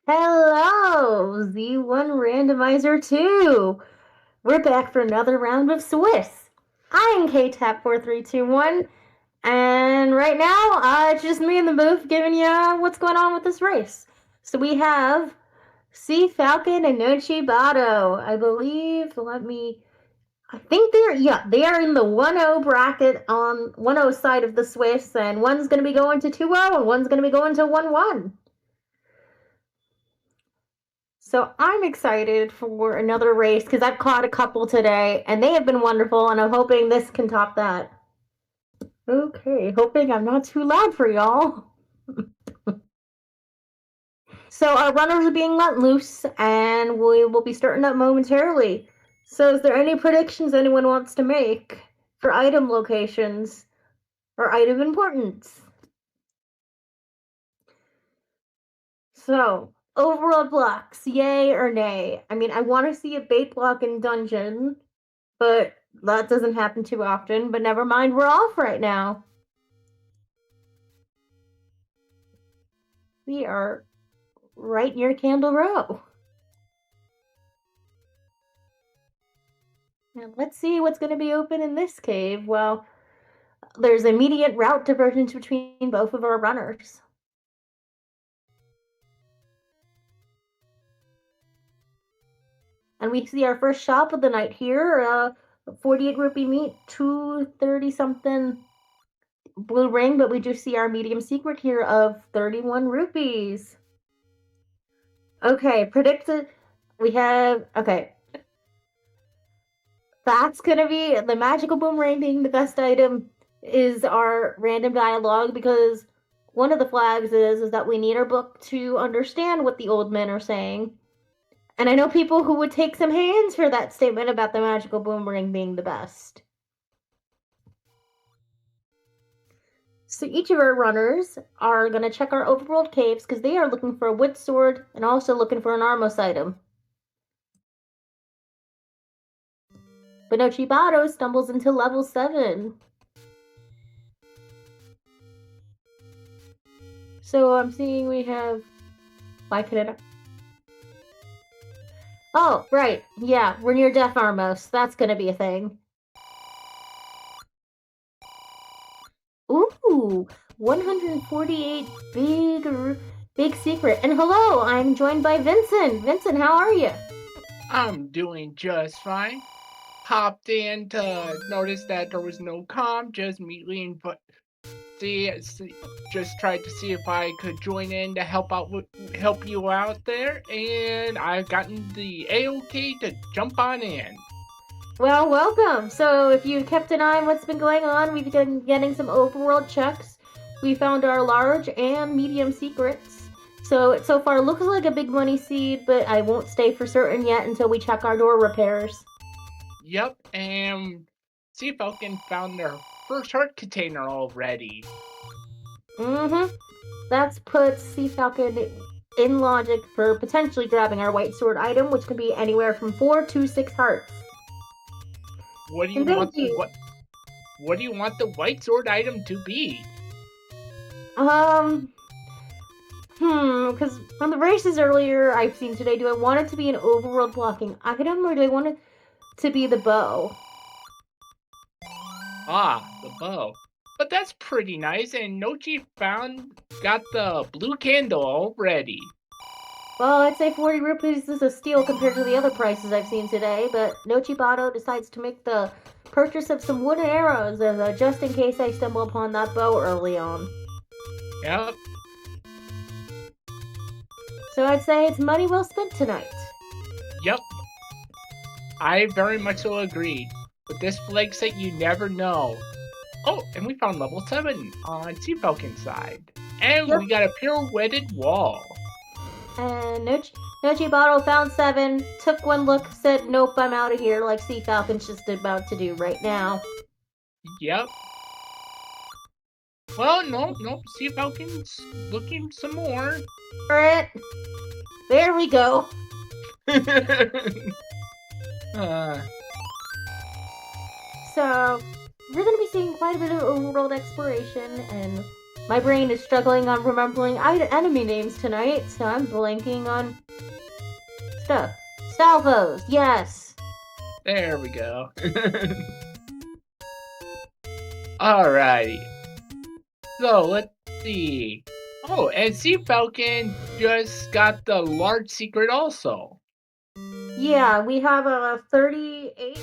Hello, Z1 Randomizer 2. We're back for another round of Swiss. I'm KTAP4321, and right now, it's just me in the booth giving you what's going on with this race. So we have CFalcon and Nochibato. I think they are in the 1-0 bracket on 1-0 side of the Swiss, and one's going to be going to 2-0 and one's going to be going to 1-1. So I'm excited for another race because I've caught a couple today and they have been wonderful, and I'm hoping this can top that. Okay, hoping I'm not too loud for y'all. So our runners are being let loose and we will be starting up momentarily. So is there any predictions anyone wants to make for item locations or item importance? So, overall blocks, yay or nay? I mean, I want to see a bait block in dungeon, but that doesn't happen too often. But never mind, we're off right now. We are right near Candle Row. And let's see what's going to be open in this cave. Well, there's immediate route divergence between both of our runners. And we see our first shop of the night here. 48 rupee meat, 230 something blue ring, but we do see our medium secret here of 31 rupees. Okay, predicted. Okay. That's gonna be the magical boomerang being the best item is our random dialogue, because one of the flags is that we need our book to understand what the old men are saying. And I know people who would take some hands for that statement about the magical boomerang being the best. So each of our runners are going to check our overworld caves because they are looking for a wood sword and also looking for an Armos item. But Nochibato stumbles into level 7. So I'm seeing we have... Why could it... Oh, right. Yeah, we're near Death Armos. That's going to be a thing. Ooh, 148 big secret. And hello, I'm joined by Vincent. Vincent, how are you? I'm doing just fine. Popped in to notice that there was no comm, just immediately just tried to see if I could join in to help you out there, and I've gotten the A-OK to jump on in. Well, welcome. So if you kept an eye on what's been going on, we've been getting some overworld checks. We found our large and medium secrets. So it so far looks like a big money seed, but I won't stay for certain yet until we check our door repairs. Yep, and CFalcon found their first heart container already. Mm-hmm. That's put CFalcon in logic for potentially grabbing our white sword item, which can be anywhere from 4 to 6 hearts. What do you want the white sword item to be? Because on the races earlier I've seen today, do I want it to be an overworld blocking item or do I want it to be the bow? Ah, the bow. But that's pretty nice, and Nochi got the blue candle already. Well, I'd say 40 rupees is a steal compared to the other prices I've seen today, but Nochibato decides to make the purchase of some wooden arrows just in case I stumble upon that bow early on. Yep. So I'd say it's money well spent tonight. Yep. I very much so agree. With this flag set, you never know. Oh, and we found level 7 on CFalcon's side. And Yep. we got a pirouetted wall. And Nochibato found 7, took one look, said, nope, I'm out of here, like CFalcon's just about to do right now. Yep. Well, no, CFalcon's looking some more. Alright. There we go. So, we're going to be seeing quite a bit of overworld exploration, and My brain is struggling on remembering enemy names tonight, so I'm blanking on stuff. Salvos, yes! There we go. Alrighty. So, let's see. Oh, and CFalcon just got the large secret also. Yeah, we have a 38,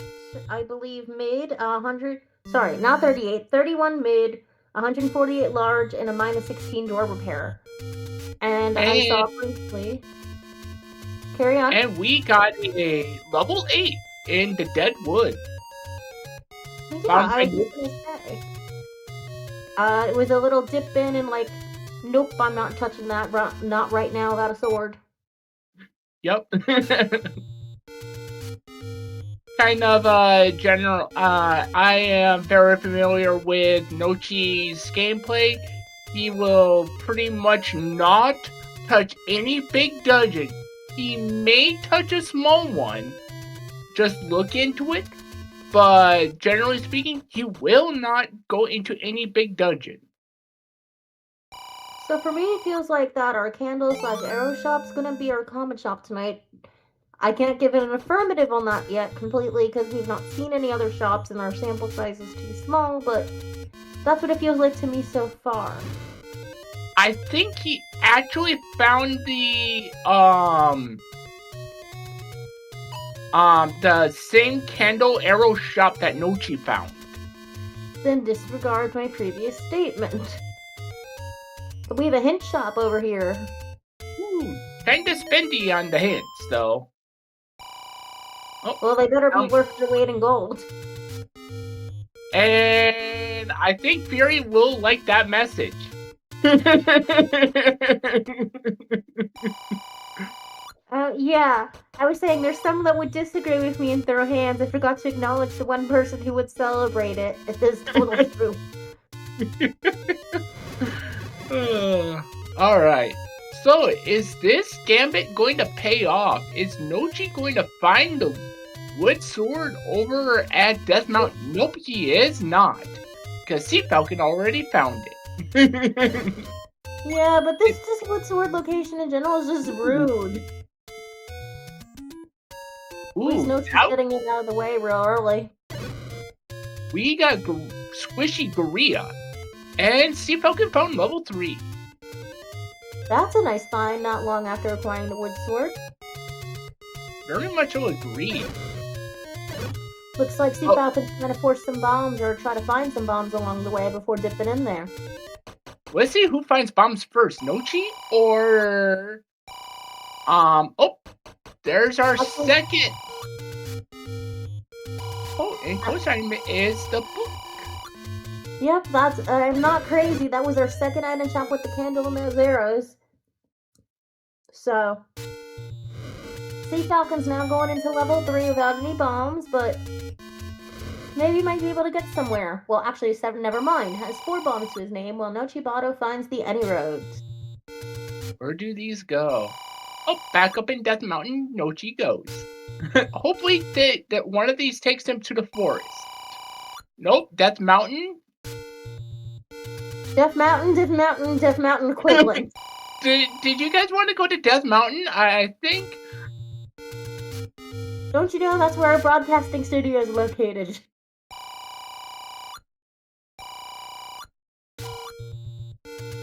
I believe, mid, 100, sorry, not 38, 31 mid, 148 large, and a minus 16 door repair. And I saw briefly. Carry on. And we got a level 8 in the Dead Wood. Yeah, I was just gonna say. It was a little dip in and like, nope, I'm not touching that. Not right now. Got a sword. Yep. Kind of general. I am very familiar with Nochi's gameplay. He will pretty much not touch any big dungeon. He may touch a small one. Just look into it. But generally speaking, he will not go into any big dungeon. So for me, it feels like that our candle/arrow shop's gonna be our comet shop tonight. I can't give it an affirmative on that yet completely because we've not seen any other shops and our sample size is too small, but that's what it feels like to me so far. I think he actually found the same candle arrow shop that Nochi found. Then disregard my previous statement. But we have a hint shop over here. Kinda spendy on the hints, though. Oh, well, they better be worth their weight in gold. And I think Fury will like that message. Yeah, I was saying there's some that would disagree with me and throw hands. I forgot to acknowledge the one person who would celebrate it. It is totally true. Alright. So, is this gambit going to pay off? Is Nochi going to find the wood sword over at Death Mountain? Nope, he is not. Because CFalcon already found it. Yeah, but this wood sword location in general is just rude. Please Nochi's getting it out of the way real early. We got Squishy Gorilla. And CFalcon found level 3. That's a nice find not long after acquiring the wood sword. Very much will agree. Looks like CFalcon's gonna force some bombs or try to find some bombs along the way before dipping in there. Let's see who finds bombs first, Nochi or... Oh, there's our second. Oh, and co-assignment is the book. Yep, that's, I'm not crazy. That was our second item shop with the candle and those arrows. So, CFalcon's now going into level 3 without any bombs, but maybe he might be able to get somewhere. Well, actually, 7, never mind. Has 4 bombs to his name, while Nochibato finds the any roads. Where do these go? Oh, back up in Death Mountain, Nochi goes. Hopefully that one of these takes him to the forest. Nope, Death Mountain. Death Mountain equivalent. Did you guys want to go to Death Mountain? I think. Don't you know that's where our broadcasting studio is located?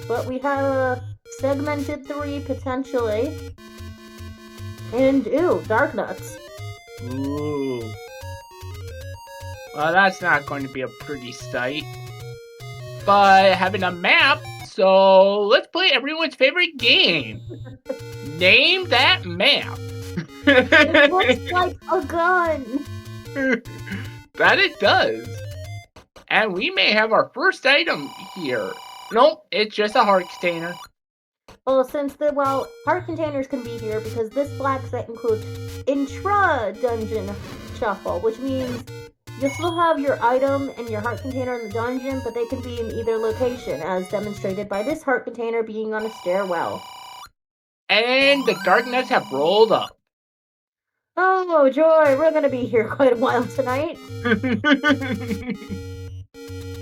But we have a segmented 3 potentially. And ooh, Dark Nuts. Ooh. Well, that's not going to be a pretty sight. But having a map, so let's play everyone's favorite game. Name that map. It looks like a gun. That it does. And we may have our first item here. Nope, it's just a heart container. Well, heart containers can be here because this flag set includes intra-dungeon shuffle, which means you'll still have your item and your heart container in the dungeon, but they can be in either location, as demonstrated by this heart container being on a stairwell. And the Dark Nuts have rolled up. Oh, joy! We're gonna be here quite a while tonight.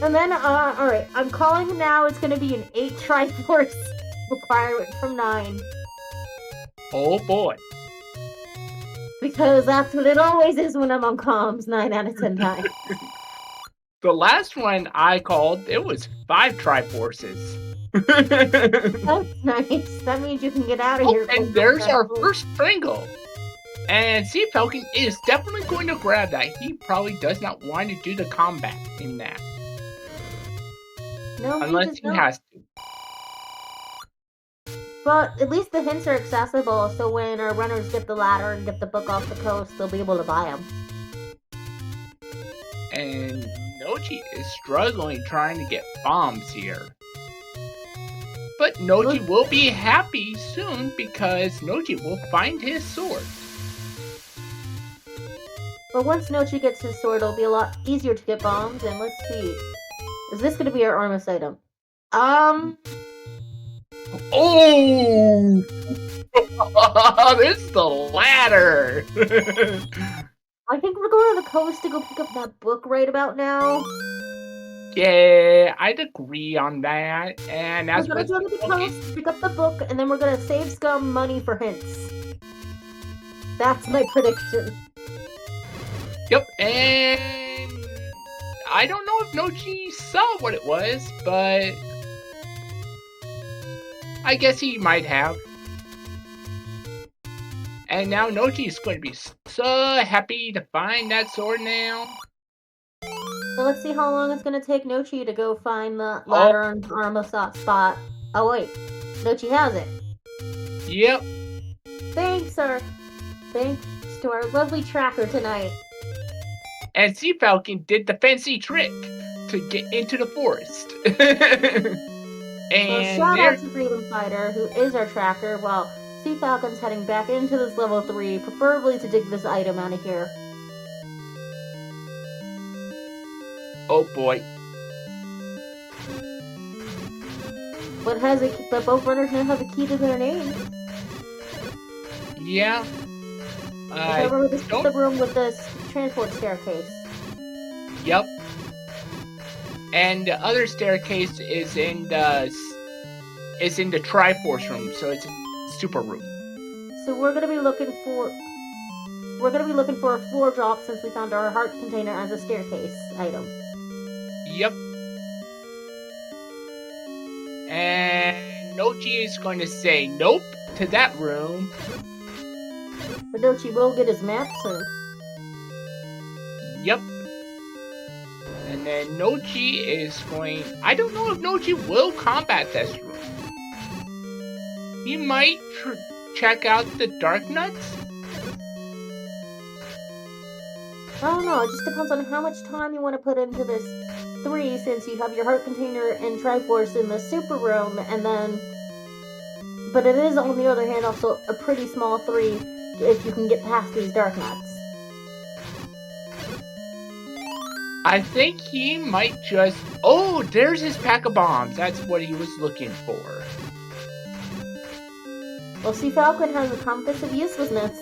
And then, alright, I'm calling now. It's gonna be an 8 Triforce requirement from 9. Oh boy. Because that's what it always is when I'm on comms, 9 out of 10 times. The last one I called, it was 5 Triforces. That's nice. That means you can get out of here. And there's our first Pringle. And CFalcon is definitely going to grab that. He probably does not want to do the combat in that. No, unless he has to. But at least the hints are accessible, so when our runners get the ladder and get the book off the coast, they'll be able to buy them. And Nochi is struggling trying to get bombs here. But Nochi will be happy soon because Nochi will find his sword. But once Nochi gets his sword, it'll be a lot easier to get bombs. And let's see. Is this going to be our Armus item? Oh! This is the ladder! I think we're going to the coast to go pick up that book right about now. Yeah, I'd agree on that. And as we're going to go to the coast, pick up the book, and then we're going to save Scum money for hints. That's my prediction. Yep, and I don't know if Nochi saw what it was, but I guess he might have. And now Nochi is going to be so happy to find that sword now. So let's see how long it's going to take Nochi to go find the ladder on Armus spot. Oh wait, Nochi has it. Yep. Thanks, sir. Thanks to our lovely tracker tonight. And CFalcon did the fancy trick to get into the forest. And shout out to Freedom Fighter, who is our tracker, while CFalcon's heading back into this level 3, preferably to dig this item out of here. Oh boy. But both runners now have a key to their name. Yeah. This is the room with the transport staircase. Yep. And the other staircase is in the Triforce room, so it's a super room. So we're gonna be looking for a floor drop since we found our heart container as a staircase item. Yep. And Nochi is going to say nope to that room. But Nochi will get his map soon. Yep. And then Nochi is going... I don't know if Nochi will combat this room. He might check out the Dark Nuts. I don't know, it just depends on how much time you want to put into this 3, since you have your heart container and Triforce in the super room, and then... But it is, on the other hand, also a pretty small 3 if you can get past these Dark Nuts. I think he might just... Oh, there's his pack of bombs. That's what he was looking for. Well, CFalcon has a compass of uselessness.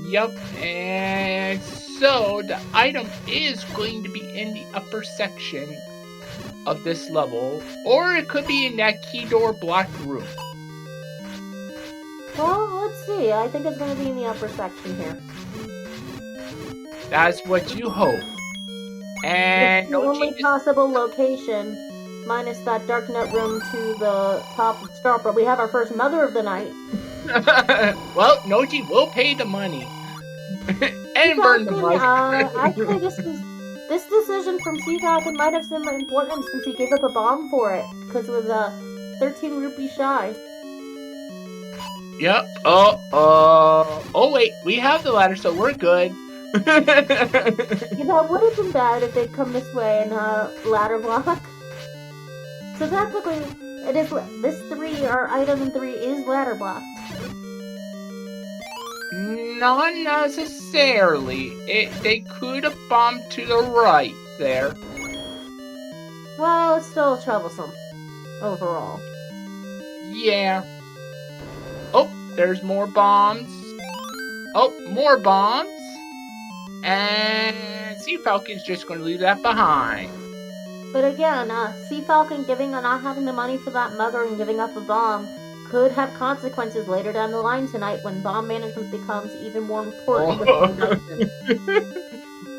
Yep, and so the item is going to be in the upper section of this level, or it could be in that key door blocked room. Well, let's see. I think it's going to be in the upper section here. That's what you hope. And it's the only possible location, minus that Dark Nut room to the top of Starport. We have our first Mother of the Night. Well, Nochi will pay the money. And burn the money. Actually, this decision from CFalcon might have some importance since he gave up a bomb for it, because it was 13 rupees shy. Yep. Oh wait, we have the ladder, so we're good. It would have been bad if they'd come this way and ladder block. So technically, it is this 3, our item in 3, is ladder blocked. Not necessarily. They could have bombed to the right there. Well, it's still troublesome overall. Yeah. Oh, there's more bombs. Oh, more bombs. And CFalcon's just going to leave that behind. But again, CFalcon not having the money for that mother and giving up a bomb could have consequences later down the line tonight when bomb management becomes even more important with the induction.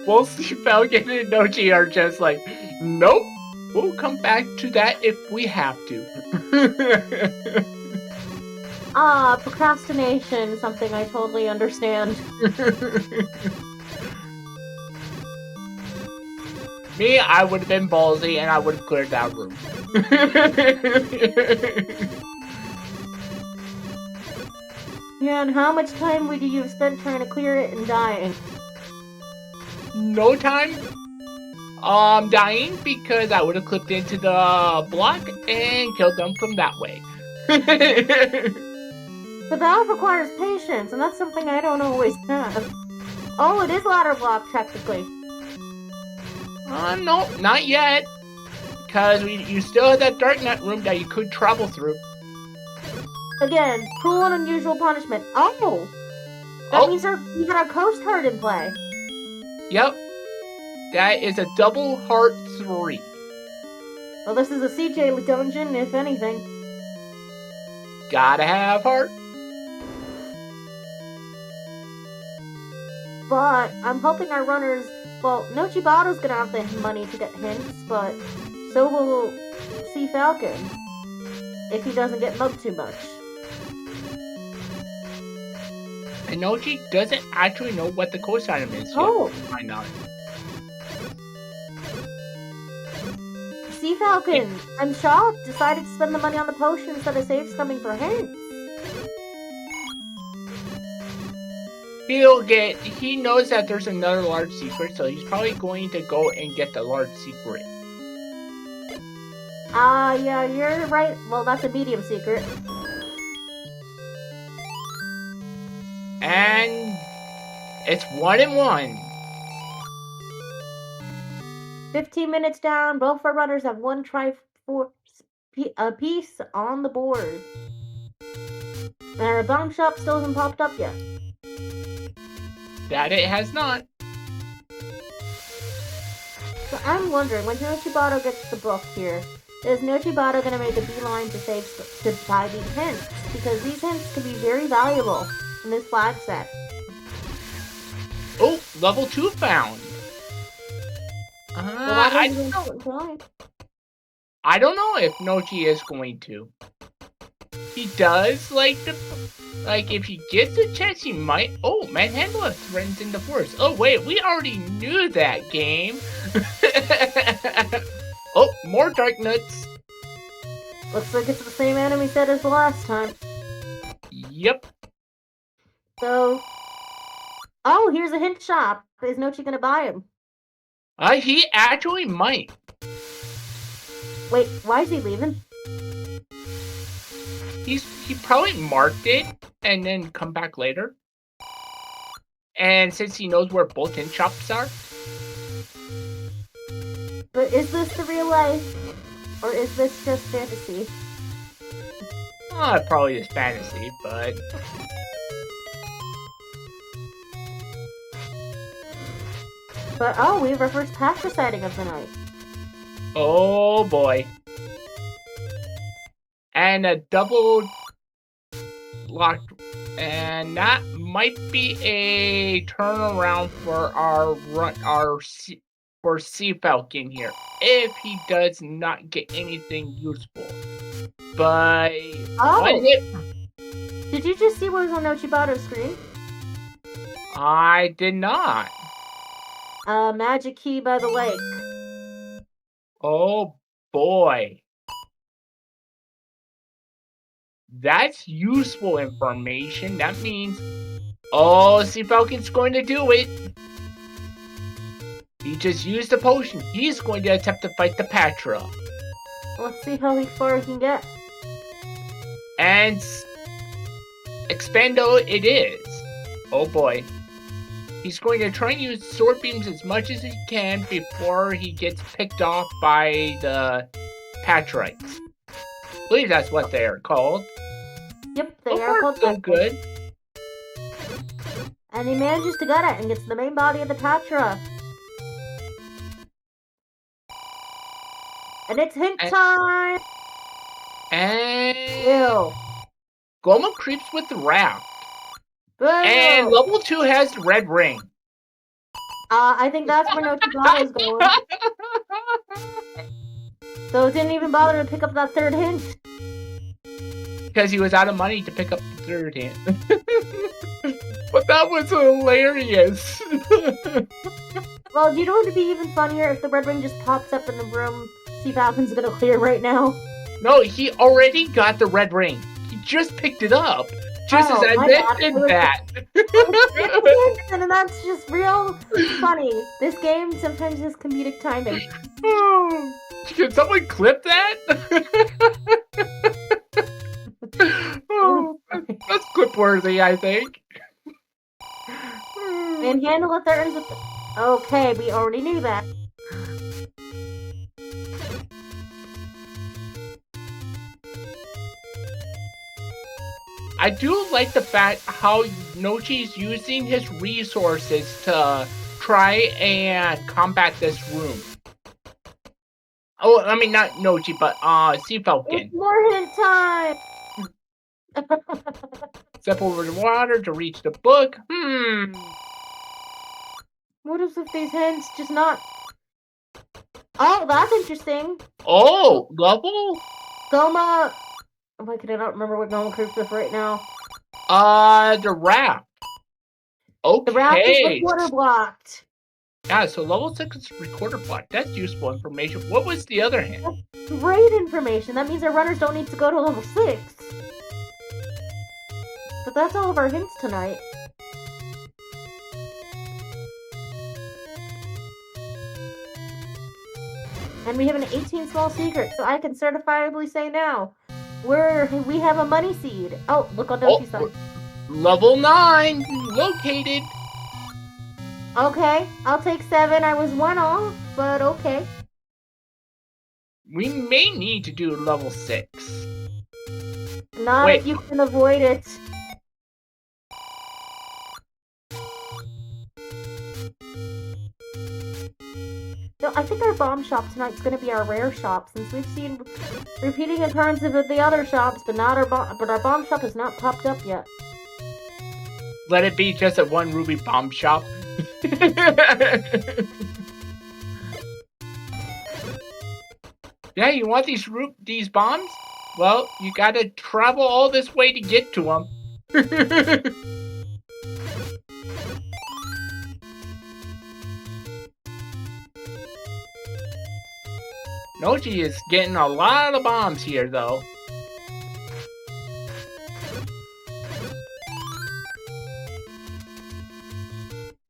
Both CFalcon and Nochi are just like, nope, we'll come back to that if we have to. Procrastination, something I totally understand. Me, I would have been ballsy and I would have cleared that room. Yeah, and how much time would you have spent trying to clear it and dying? No time. Dying because I would have clipped into the block and killed them from that way. But that requires patience, and that's something I don't always have. Oh, it is ladder block, technically. No, not yet. Because you still have that dark net room that you could travel through. Again, cruel and unusual punishment. Oh! That means we had our Coast Heart in play. Yep. That is a double heart 3. Well, this is a CJ dungeon, if anything. Gotta have heart. But I'm hoping our runners... Well, Nochibato's gonna have the money to get hints, but so will CFalcon. If he doesn't get mugged too much. And Nochi doesn't actually know what the coast item is yet. Oh! Why not? CFalcon, I'm shocked, decided to spend the money on the potion instead of saves coming for hints. He knows that there's another large secret, so he's probably going to go and get the large secret. Yeah, you're right. Well, that's a medium secret. And it's 1 and 1. 15 minutes down, both our runners have one piece on the board. And our bomb shop still hasn't popped up yet. That it has not. So I'm wondering, when Nochibato gets the book here, is Nochibato going to make a beeline to buy these hints? Because these hints can be very valuable in this flag set. Oh, level 2 found. I don't know if Nochi is going to. He does like if he gets a chance, he might. Oh, Manhandle threatens in the forest. Oh wait, we already knew that game. Oh, more dark nuts. Looks like it's the same enemy set as the last time. Yep. So, oh, here's a hint shop. Is Nochi gonna buy him? He actually might. Wait, why is he leaving? He probably marked it and then come back later. And since he knows where both hint shops are. But is this the real life? Or is this just fantasy? Probably just fantasy, but... But oh, we have our first Patra sighting of the night. Oh boy. And a double locked, and that might be a turnaround for for CFalcon here, if he does not get anything useful. But did you just see what was on Nochibato's screen? I did not. Magic key by the lake. Oh boy. That's useful information. That means, CFalcon's going to do it. He just used the potion. He's going to attempt to fight the Patra. Let's see how far he can get. And Expando it is. Oh boy. He's going to try and use sword beams as much as he can before he gets picked off by the Patrites. I believe that's what they are called. Yep, they are called so good. And he manages to get it and gets the main body of the Tatra. And it's hint time! And Ew. Goma creeps with the raft. Boo! And level 2 has the red ring. I think that's where Nochibato is going. So it didn't even bother to pick up that third hint. Because he was out of money to pick up the third hint. But that was hilarious. Well, do you know what would be even funnier if the red ring just pops up in the room CFalcon's gonna clear right now? No, he already got the red ring. He just picked it up. Just as I mentioned that. And that's just real funny. This game sometimes has comedic timing. Can someone clip that? That's clip worthy, I think. And handle it there ends with okay, we already knew that. I do like the fact how Nochi's using his resources to try and combat this room. Oh, I mean, not Nochi, but CFalcon. It's more hint time! Step over the water to reach the book. What if these hints just not... Oh, that's interesting. Oh, level? Goma... Oh my god, I don't remember what Goma creeps with right now. The raft. Okay. The raft is recorder blocked. Yeah, so level 6 is recorder block. That's useful information. What was the other hint? That's great information. That means our runners don't need to go to level 6. But that's all of our hints tonight. And we have an 18 small secret, so I can certifiably say now, we have a money seed. Oh, look on Donkey's side. Level 9 located. Okay, I'll take 7. I was 1 off, but okay. We may need to do level 6. Not if you can avoid it. No, I think our bomb shop tonight's gonna be our rare shop, since we've seen repeating occurrences of the other shops, but not our bomb shop has not popped up yet. Let it be just a 1 ruby bomb shop. Yeah, you want these bombs? Well, you gotta travel all this way to get to them. Nochi is getting a lot of bombs here, though.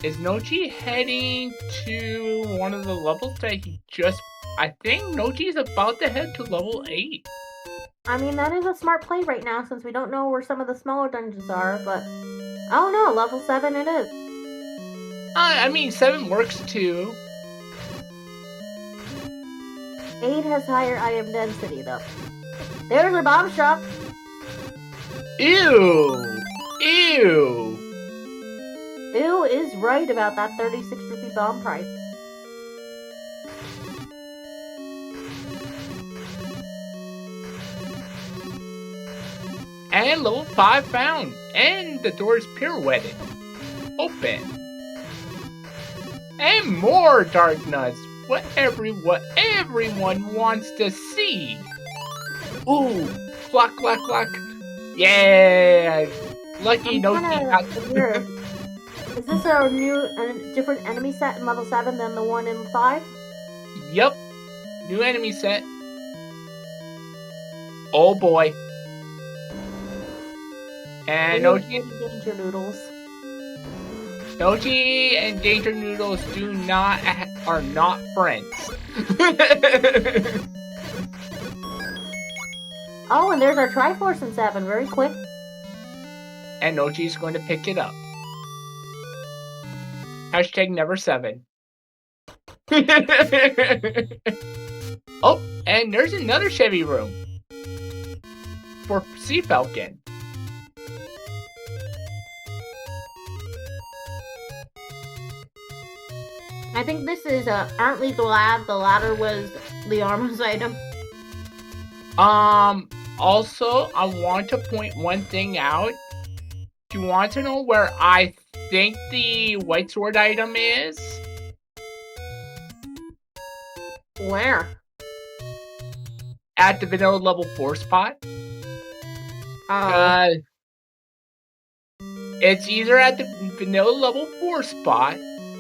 Is Nochi heading to one of the levels that he just... I think Nochi's about to head to level 8. I mean, that is a smart play right now, since we don't know where some of the smaller dungeons are, but... Oh no, level 7 it is. I mean, 7 works too. 8 has higher item density, though. There's our bomb shop. Ew! Ew! Ew is right about that 36 rupee bomb price. And level 5 found. And the door is pirouetted. Open. And more dark nuts. What everyone wants to see. Ooh. Cluck, cluck, cluck. Yeah. Lucky Nochi got the... Is this our different enemy set in level 7 than the one in 5? Yep. New enemy set. Oh boy. And Nochi and Danger Noodles. Nochi and Danger Noodles are not friends. Oh, and there's our Triforce in 7, very quick. And Nochi's going to pick it up. Hashtag never 7. Oh, and there's another Chevy room. For CFalcon. I think this is, aren't we glad the ladder was the armor's item? Also, I want to point one thing out. Do you want to know where I think the white sword item is? Where? At the vanilla level 4 spot. Oh. It's either at the vanilla level 4 spot,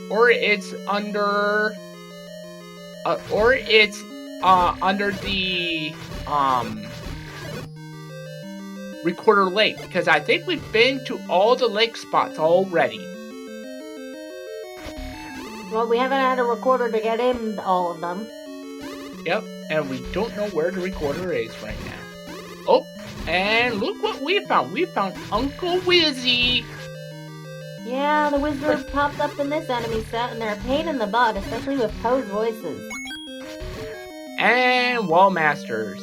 or it's under, under the, Recorder Lake, because I think we've been to all the lake spots already. Well, we haven't had a recorder to get in all of them. Yep, and we don't know where the recorder is right now. Oh, and look what we found. We found Uncle Wizzy. Yeah, the wizard popped up in this enemy set, and they're a pain in the butt, especially with Poe's voices. And Wall Masters.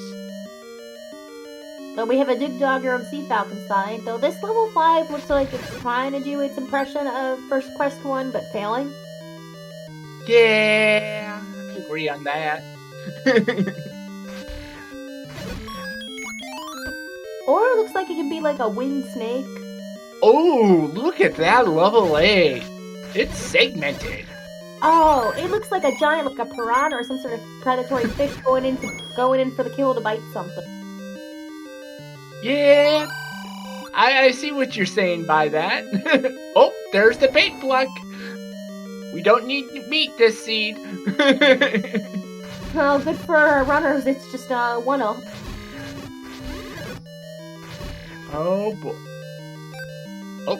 So we have a Dig Dogger on CFalcon side, though this level 5 looks like it's trying to do its impression of First Quest 1, but failing. Yeah, I agree on that. Or it looks like it could be like a wind snake. Oh, look at that level 8. It's segmented. Oh, it looks like a giant, like a piranha or some sort of predatory fish going in for the kill to bite something. Yeah, I see what you're saying by that. Oh, there's the paint block. We don't need meat this seed. Well, good for runners, it's just 1-0. Oh boy. Oh.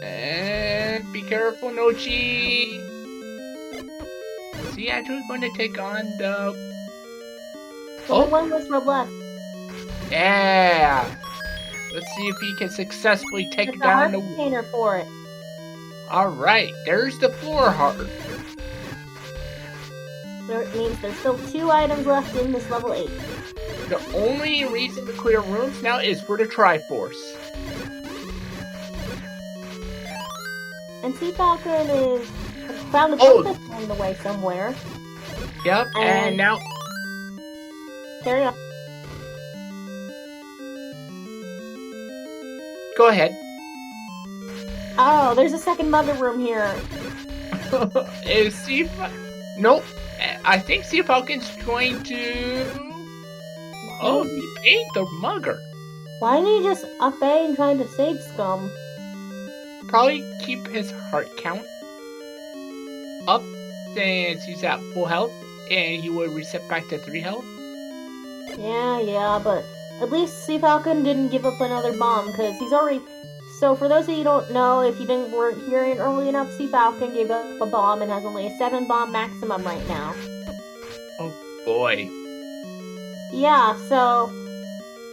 And be careful, Nochi. Is he actually going to take on the... Only one was left. Yeah. Let's see if he can successfully take down the container for it. Alright, there's the floor heart. It means there's still 2 items left in this level 8. The only reason to clear rooms now is for the Triforce. And CFalcon is found a compass along the way somewhere. Yep, and now... Carry on. Go ahead. Oh, there's a second mother room here. Is Nope. I think CFalcon's going to... Oh, he ate the mugger. Why didn't he just up A and trying to save Scum? Probably keep his heart count up since he's at full health, and he would reset back to 3 health. Yeah, but at least CFalcon didn't give up another bomb, because he's already... So for those of you who don't know, if you weren't hearing early enough, CFalcon gave up a bomb and has only a 7 bomb maximum right now. Oh boy. Yeah, so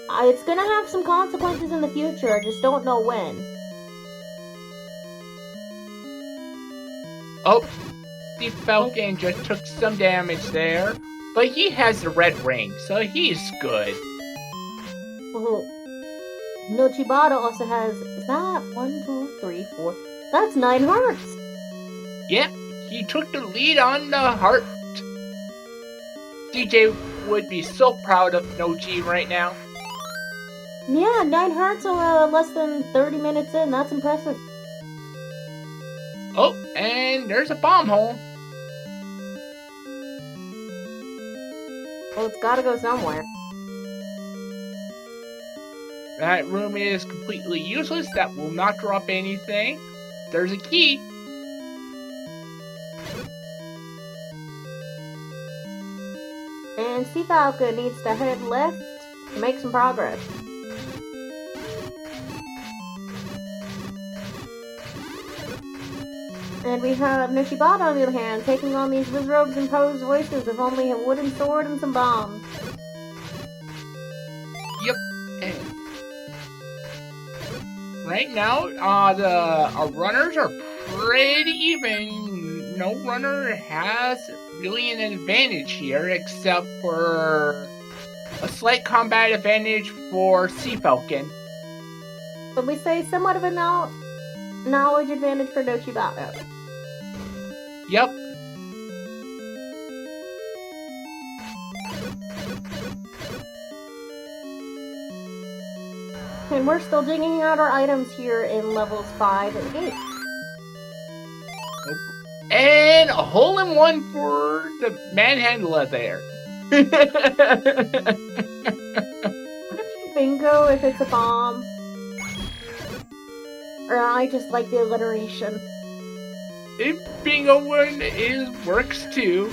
it's gonna have some consequences in the future, I just don't know when. Oh, CFalcon just took some damage there, but he has the red ring, so he's good. Well, Nochibato also has, is that 1, 2, 3, 4? That's 9 hearts! Yep, he took the lead on the heart. DJ would be so proud of Nochi right now. Yeah, 9 hearts are less than 30 minutes in, that's impressive. Oh, and there's a bomb hole. Well, it's gotta go somewhere. That room is completely useless. That will not drop anything. There's a key. And CFalcon needs to head left to make some progress. And we have Nochibato on the other hand, taking on these wizards and Poe's voices with only a wooden sword and some bombs. Yep. Right now, our runners are pretty even. No runner has really an advantage here, except for a slight combat advantage for CFalcon. But we say somewhat of a knowledge advantage for Nochibato. Yep. And we're still digging out our items here in levels 5 and 8. And a hole-in-one for the manhandler there. What if you bingo if it's a bomb? Or I just like the alliteration. If bingo one works too.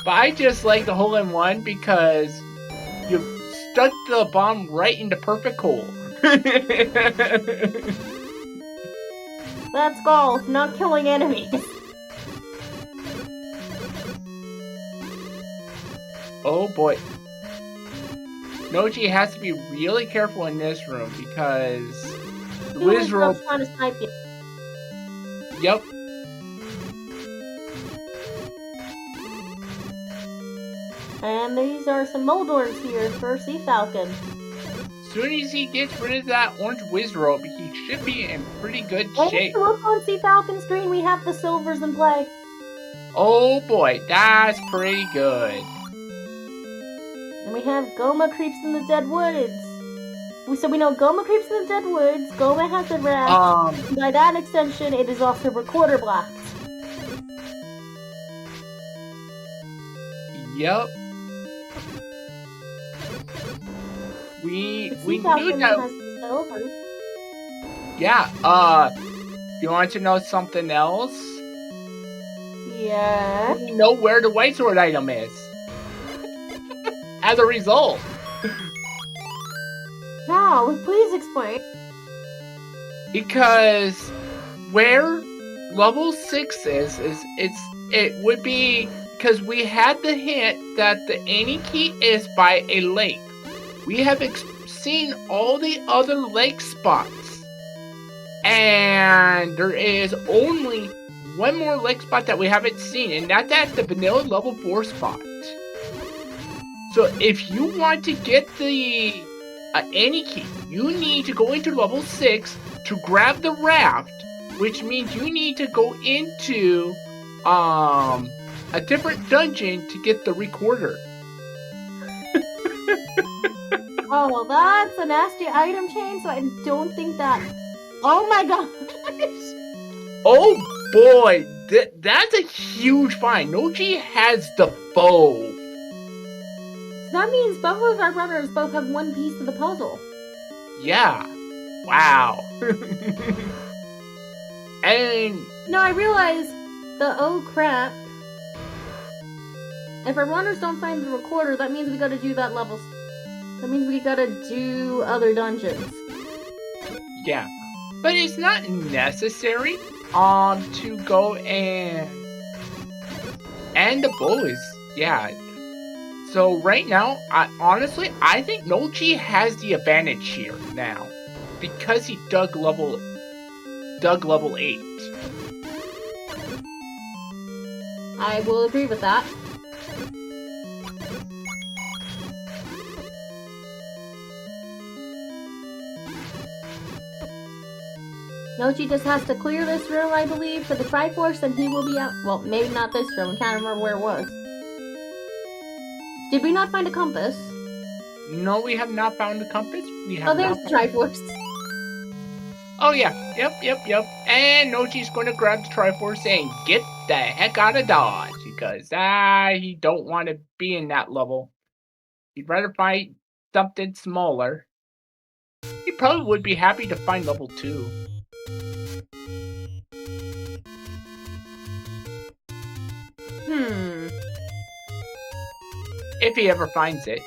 But I just like the hole-in-one because you stuck the bomb right in the perfect hole. That's golf, not killing enemies. Oh boy. Nochi has to be really careful in this room because the Wizrobe trying to snipe you. Yep. And these are some Moldorms here for CFalcon. As soon as he gets rid of that orange Wizrobe, he should be in pretty good shape. Look on CFalcon's screen, we have the silvers in play. Oh boy, that's pretty good. And we have Goma creeps in the dead woods. So we know Goma creeps in the dead woods, Goma has a raft, by that extension it is also recorder blocked. Yep. We knew that. Has the silvers. Yeah, you want to know something else? Yeah. We know where the white sword item is. As a result. No, please explain. Because where level 6 is it would be because we had the hint that the Any key is by a lake. We have seen all the other lake spots. And there is only one more lake spot that we haven't seen, and that's at the vanilla level 4 spot. So if you want to get the Any key, you need to go into level 6 to grab the raft, which means you need to go into a different dungeon to get the recorder. Oh, well, that's a nasty item chain, so I don't think that... Oh my gosh! Oh boy, that's a huge find. Nochi has the bow. So that means both of our brothers both have one piece of the puzzle. Yeah. Wow. And... No, I realize the oh crap. If our runners don't find the recorder, that means we gotta do that level. That means we gotta do other dungeons. Yeah. But it's not necessary to go and the bow is, yeah. So right now, I think Nochi has the advantage here now because he dug level 8. I will agree with that. Nochi just has to clear this room, I believe, for the Triforce, and he will be out. Well, maybe not this room. I can't remember where it was. Did we not find a compass? No, we have not found a compass. There's the Triforce. Oh yeah, yep. And Nochi's going to grab the Triforce and get the heck out of Dodge because he don't want to be in that level. He'd rather find something smaller. He probably would be happy to find level 2. If he ever finds it.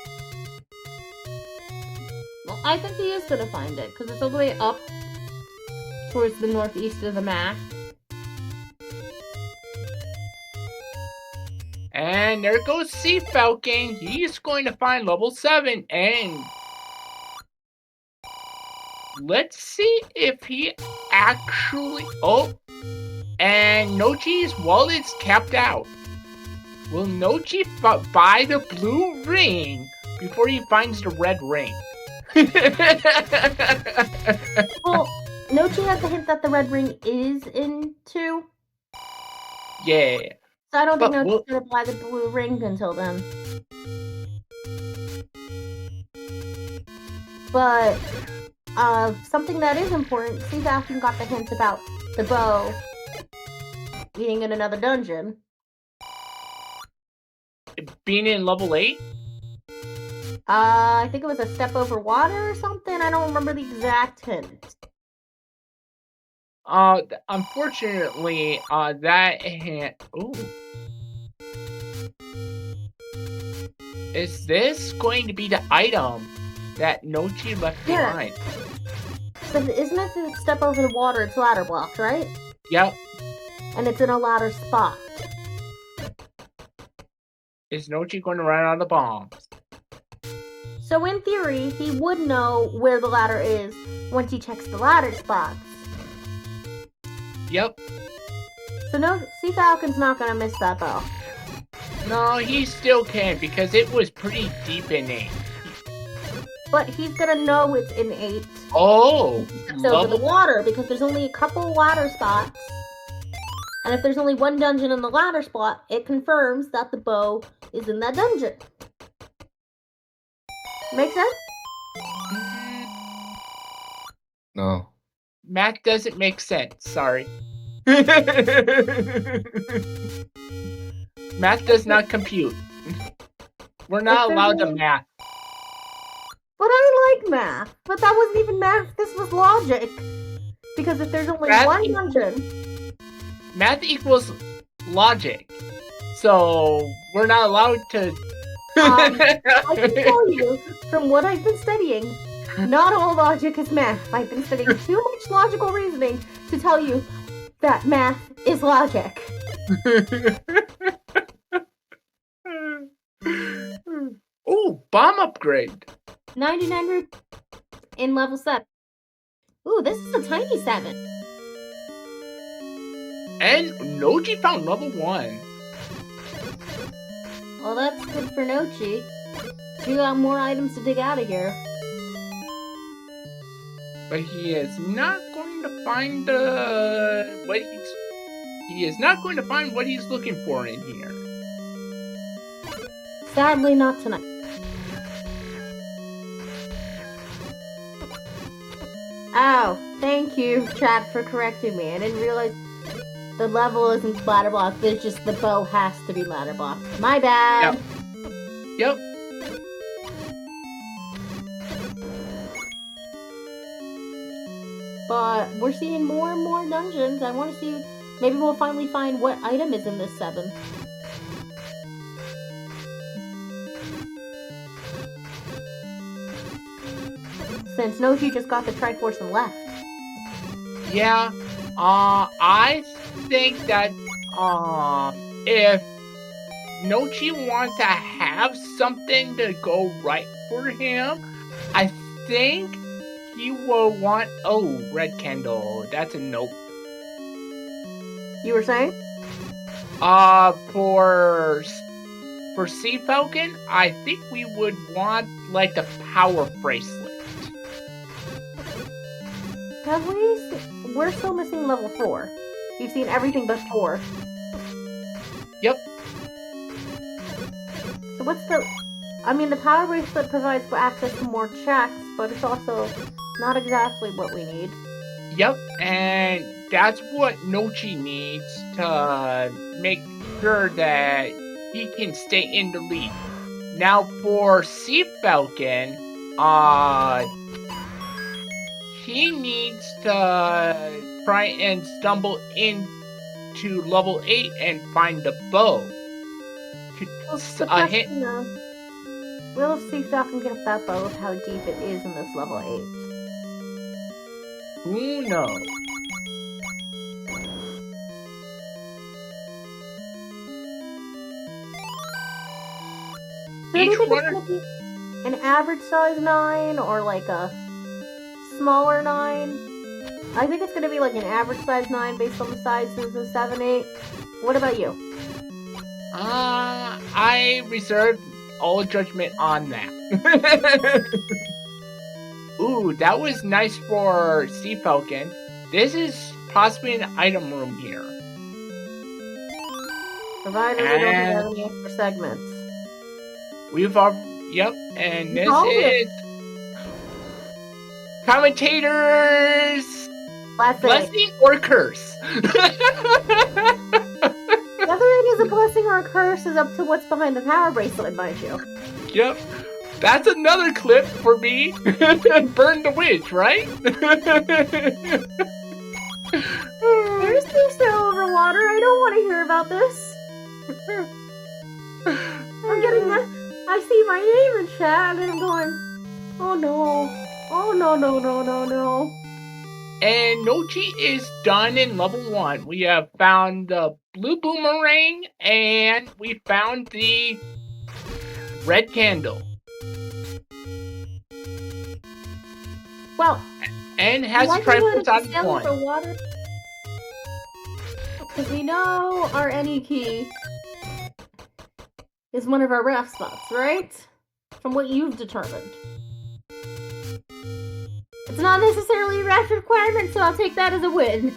Well, I think he is gonna find it, because it's all the way up towards the northeast of the map. And there goes CFalcon. He's going to find level 7, and let's see if he actually... Oh! And Nochi's wallet's capped out. Will Nochi buy the blue ring before he finds the red ring? Well, Nochi has the hint that the red ring is in 2. Yeah. So I don't think But Nochi's gonna buy the blue ring until then. But something that is important, CFalcon got the hint about the bow being in another dungeon. being in level 8? I think it was a step over water or something. I don't remember the exact hint. Unfortunately, that ooh. Is this going to be the item that Nochi left behind? So isn't it the step over the water? It's ladder blocked, right? Yep. And it's in a ladder spot. Is Nochi going to run out of bombs? So in theory, he would know where the ladder is once he checks the ladder spots. Yep. So no, CFalcon's not gonna miss that bow. No, he still can because it was pretty deep in 8. But he's gonna know it's in 8. Oh, So over the water, because there's only a couple ladder spots. And if there's only one dungeon in the ladder spot, it confirms that the bow is in that dungeon. Make sense? No. Math doesn't make sense. Sorry. Math does not compute. We're not allowed to math. But I like math. But that wasn't even math. This was logic. Because if there's only one dungeon... Math equals logic. So, we're not allowed to... I can tell you, from what I've been studying, not all logic is math. I've been studying too much logical reasoning to tell you that math is logic. Ooh, bomb upgrade. 99 root in level 7. Ooh, this is a tiny 7. And Nochi found level 1. Well, that's good for Nochi. We got more items to dig out of here. But he is not going to find what he's looking for in here. Sadly, not tonight. Oh, thank you, chat, for correcting me. I didn't realize the level isn't ladder blocked. There's just the bow has to be ladder blocked. My bad. Yep. But we're seeing more and more dungeons. I want to see. Maybe we'll finally find what item is in this 7. Since Nochi just got the Triforce and left. Yeah. I think that if Nochi wants to have something to go right for him, I think he will want... Oh, red candle. That's a nope. You were saying? For CFalcon, I think we would want, like, the power bracelet. Have we... We're still missing level 4. You've seen everything but 4. Yep. So what's the... I mean, the power bracelet provides access to more checks, but it's also not exactly what we need. Yep, and that's what Nochi needs to make sure that he can stay in the lead. Now for CFalcon, he needs to try and stumble into level 8 and find the bow. We'll see if I can get that bow of how deep it is in this level 8. Who knows? So do you think it's gonna be an average size 9 or like a smaller 9? I think it's gonna be like an average size 9 based on the sizes of 7, 8. What about you? I reserve all judgment on that. Ooh, that was nice for CFalcon. This is possibly an item room here. Provided we don't have any extra segments. We've all, yep, and this called is commentators blessing or curse. Whether it is a blessing or a curse is up to what's behind the power bracelet, mind you. Yep, that's another clip for me. Burn the witch, right? Seriously, still over water. I don't want to hear about this. I'm getting that. I see my name in chat and I'm going, oh no. Oh no, no, no, no, no. And Nochi is done in level 1. We have found the blue boomerang and we found the red candle. Well, and has Triforce on one. For water? Because we know our any key is one of our ref spots, right? From what you've determined. It's not necessarily a raft requirement, so I'll take that as a win.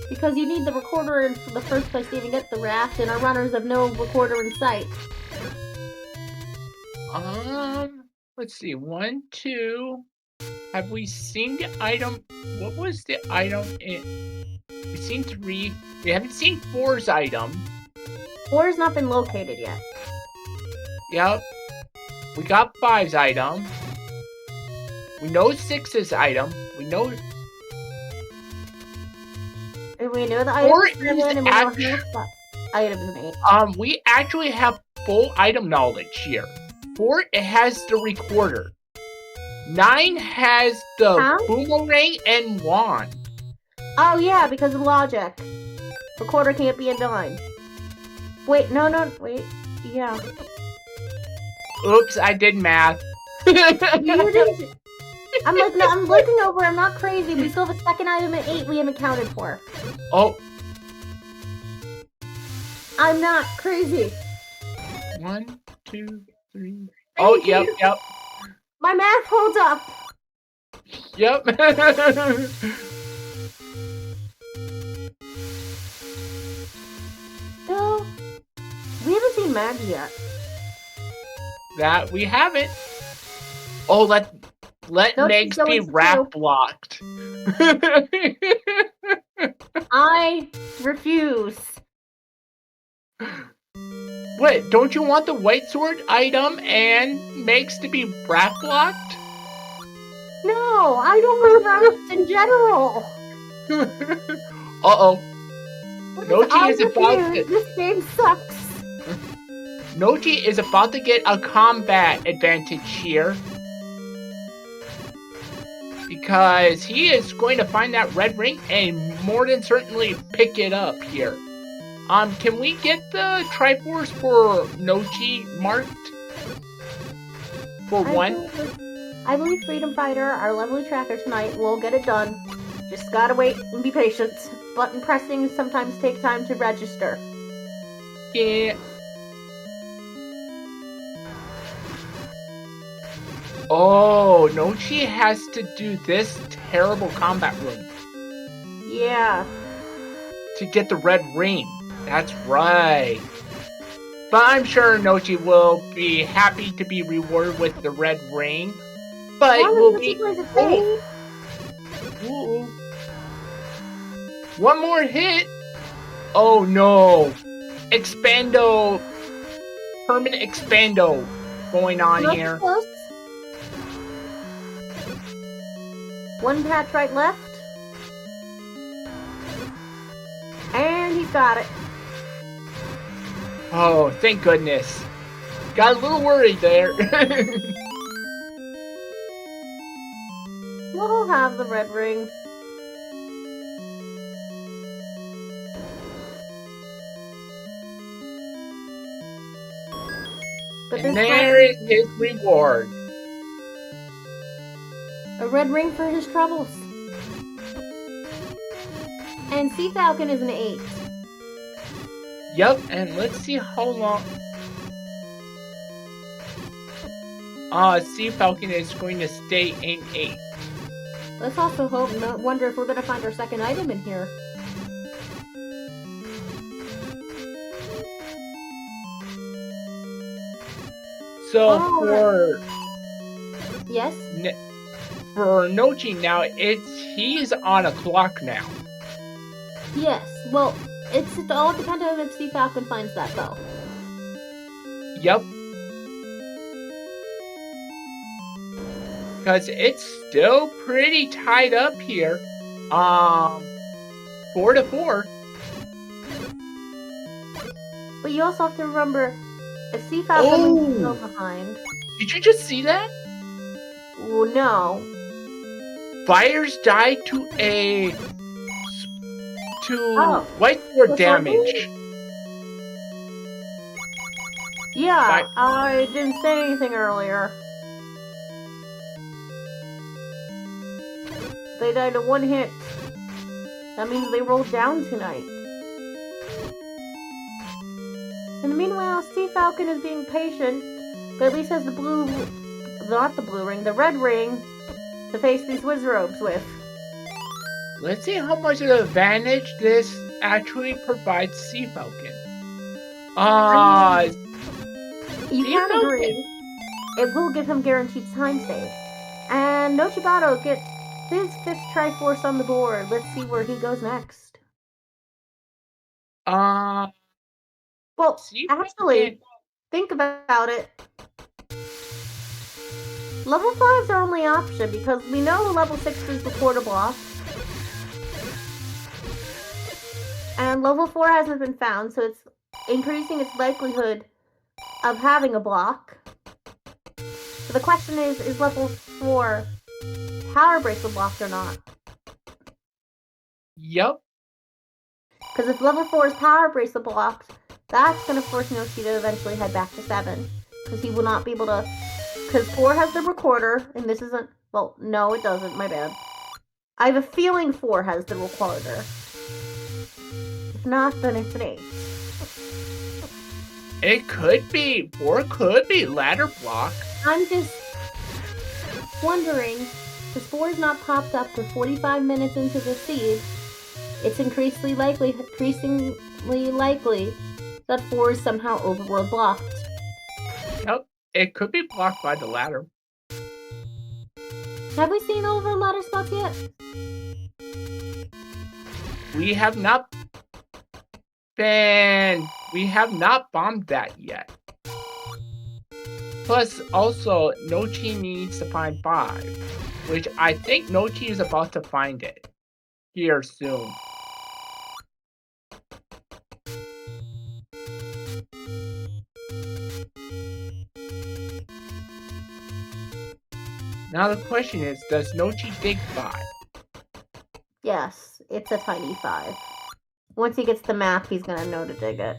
Because you need the recorder in the first place to even get the raft, and our runners have no recorder in sight. Let's see. 1, 2. Have we seen the item? What was the item in? We've seen 3. We haven't seen 4's item. 4's not been located yet. Yep. We got 5's item. We know 6's item. We know. And we know the items 7 and we know the items 8. We actually have full item knowledge here. 4, it has the recorder. 9 has the boomerang and wand. Oh yeah, because of logic. Recorder can't be in 9. Wait, no, wait. Yeah. Oops, I did math. You didn't. I'm looking over, I'm not crazy. We still have a second item at 8 we haven't counted for. Oh. I'm not crazy. 1, 2, 3. Oh, yep. My math holds up. Yep. No, we haven't seen Maggie yet. That we haven't. Oh, let Megs be wrap blocked. I refuse. Wait, don't you want the white sword item and Megs to be wrap blocked? No, I don't want wraps in general. Uh-oh. Nochi is about to... This game sucks. Nochi is about to get a combat advantage here. Because he is going to find that red ring and more than certainly pick it up here. Can we get the Triforce for Nochi marked? For 1? I believe Freedom Fighter, our lovely tracker tonight, will get it done. Just gotta wait and be patient. Button pressing sometimes take time to register. Yeah. Oh, Nochi has to do this terrible combat room. Yeah. To get the red ring. That's right. But I'm sure Nochi will be happy to be rewarded with the red ring. But it will be... Ooh. One more hit. Oh no. Expando. Permanent expando going on here. Close. One patch right left. And he's got it. Oh, thank goodness. Got a little worried there. We'll have the red ring. But and there is his reward. A red ring for his troubles. And CFalcon is an 8. Yep, and let's see how long... CFalcon is going to stay in 8. Let's also wonder if we're going to find our second item in here. So Oh, yes? for Nochi now, he's on a clock now. Yes. Well, it all depends on if CFalcon finds that though. Yep. Because it's still pretty tied up here. 4-4. But you also have to remember, if CFalcon is so behind. Did you just see that? Well, no. Fires died to white sword damage. Yeah, I didn't say anything earlier. They died to 1 hit. That means they rolled down tonight. And meanwhile, CFalcon is being patient, but at least has the red ring to face these Wizrobes with. Let's see how much of an advantage this actually provides CFalcon. You can agree. It will give him guaranteed time save. And Nochibato gets his 5th Triforce on the board. Let's see where he goes next. Well, actually, think about it. Level 5's our only option because we know level 6 is the quarter block. And level 4 hasn't been found, so it's increasing its likelihood of having a block. So the question is level 4 power bracelet blocked or not? Yep. Because if level 4 is power bracelet blocked, that's going to force Nochi to eventually head back to 7. Because he will not be able to... Because 4 has the recorder, and this isn't... Well, no, it doesn't. My bad. I have a feeling 4 has the recorder. If not, then it's an 8. It could be. 4 could be ladder block. I'm just wondering, because 4 is not popped up to 45 minutes into the seed, it's increasingly likely that 4 is somehow overworld blocked. Yep, it could be blocked by the ladder. Have we seen over ladder spots yet? We have not bombed that yet. Plus, also, Nochi needs to find 5, which I think Nochi is about to find it here soon. Now the question is, does Nochi dig 5? Yes, it's a tiny 5. Once he gets the map, he's gonna know to dig it.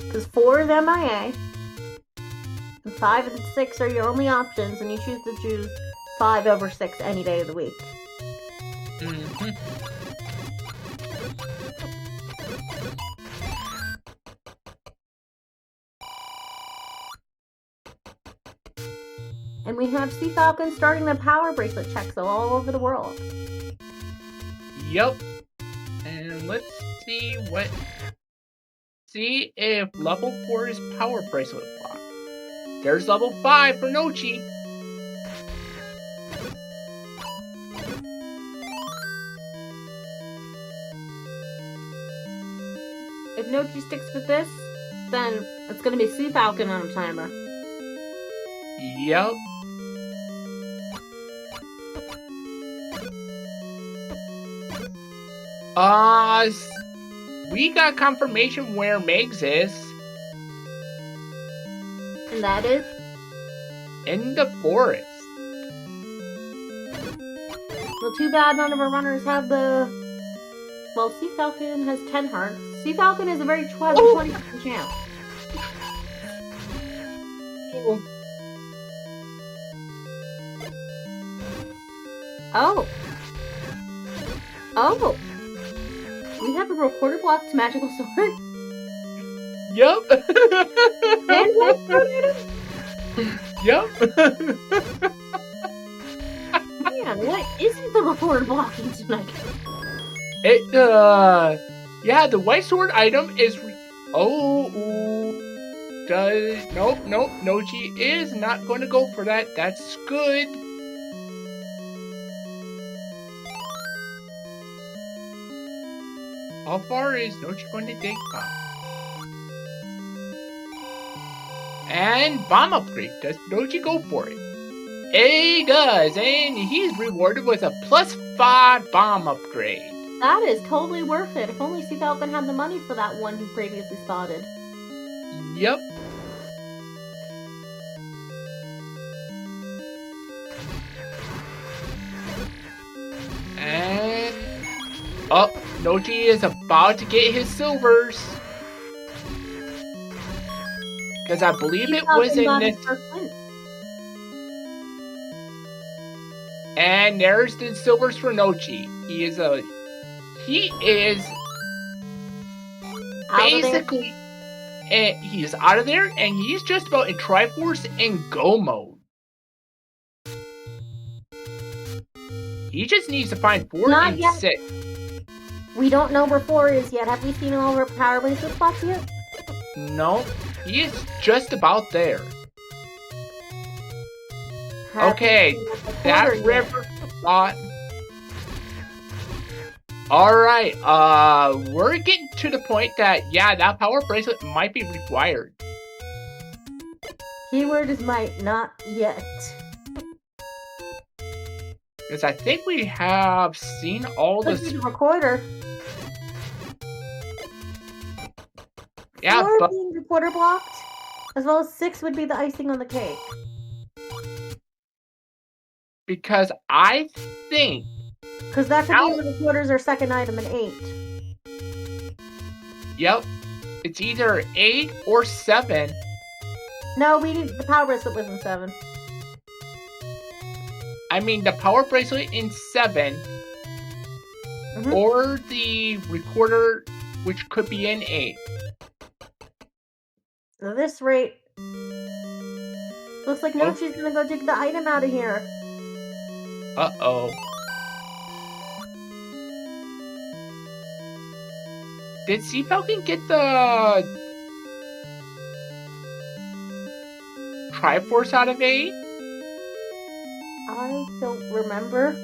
Because 4 is MIA, and 5 and 6 are your only options, and you choose to choose 5 over 6 any day of the week. Mm-hmm. And we have CFalcon starting the power bracelet checks all over the world. Yep. And let's see if level 4 is power bracelet block. There's level 5 for Nochi. If Nochi sticks with this, then it's gonna be CFalcon on a timer. Yep. We got confirmation where Megs is. And that is? In the forest. Well, too bad none of our runners have the... Well, CFalcon has 10 hearts. CFalcon is a very 20% champ. Oh. Oh. We have a recorder blocked magical sword. Yep. And what tornado? Yep. Man, what isn't the recorder blocking tonight? Yeah, the white sword item is Nope, Nochi is not going to go for that. That's good. How far is Nochi going to dig? And bomb upgrade. Does Nochi go for it? He does, and he's rewarded with a +5 bomb upgrade. That is totally worth it. If only CFalcon had the money for that one he previously spotted. Yep. And Nochi is about to get his silvers. Because I believe it was in this. And there's the silvers for Nochi. He is basically, and he's out of there, and he's just about in Triforce and Go mode. He just needs to find 4 and 6. We don't know where 4 is yet. Have we seen all of our power bracelet spots yet? No, he is just about there. Okay, that river spot. Alright, we're getting to the point that, yeah, that power bracelet might be required. Keyword is might, not yet. Because I think we have seen all the recorder. Yeah, 4 but being recorder blocked, as well as 6 would be the icing on the cake. Because I think... Because that could be the recorders or second item in 8. Yep. It's either 8 or 7. No, the power bracelet was in 7. I mean, the power bracelet in 7, or the recorder, which could be in 8. At this rate, looks like Nochi's gonna go dig the item out of here. Uh-oh. Did CFalcon get the Triforce out of 8? I don't remember.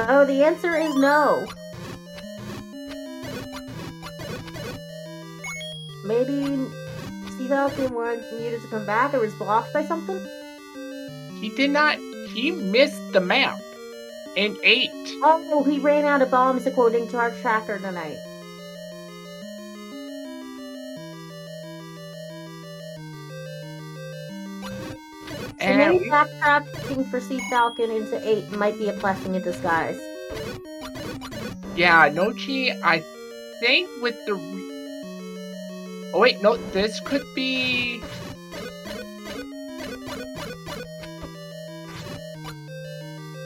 Oh, the answer is no. Maybe CFalcon needed to come back or was blocked by something? He did not. He missed the map in 8. Oh, he ran out of bombs according to our tracker tonight. So maybe backtracking for CFalcon into 8 might be a blessing in disguise. Yeah, Nochi, I think with the... Oh wait, no, this could be...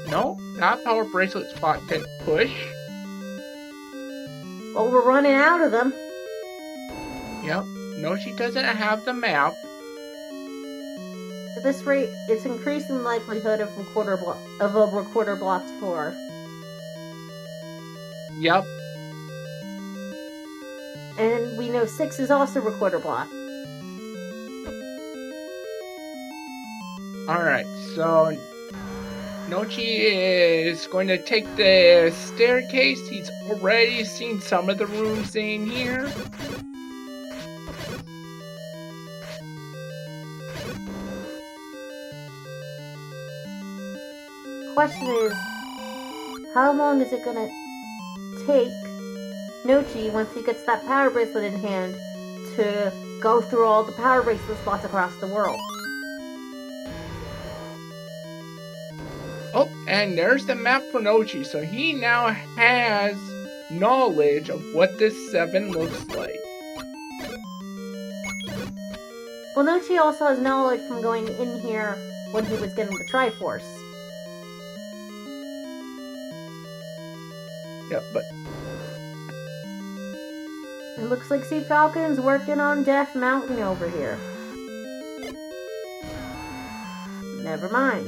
No, that power bracelet spot didn't push. Well, we're running out of them. Yep, Nochi doesn't have the map. At this rate, it's increasing the likelihood of a recorder blocked 4. Yep. And we know 6 is also recorder blocked. Alright, so Nochi is going to take the staircase. He's already seen some of the rooms in here. Question is, how long is it gonna take Nochi, once he gets that power bracelet in hand, to go through all the power bracelet spots across the world? Oh, and there's the map for Nochi, so he now has knowledge of what this 7 looks like. Well, Nochi also has knowledge from going in here when he was getting the Triforce. Yeah, but... It looks like CFalcon's working on Death Mountain over here. Never mind.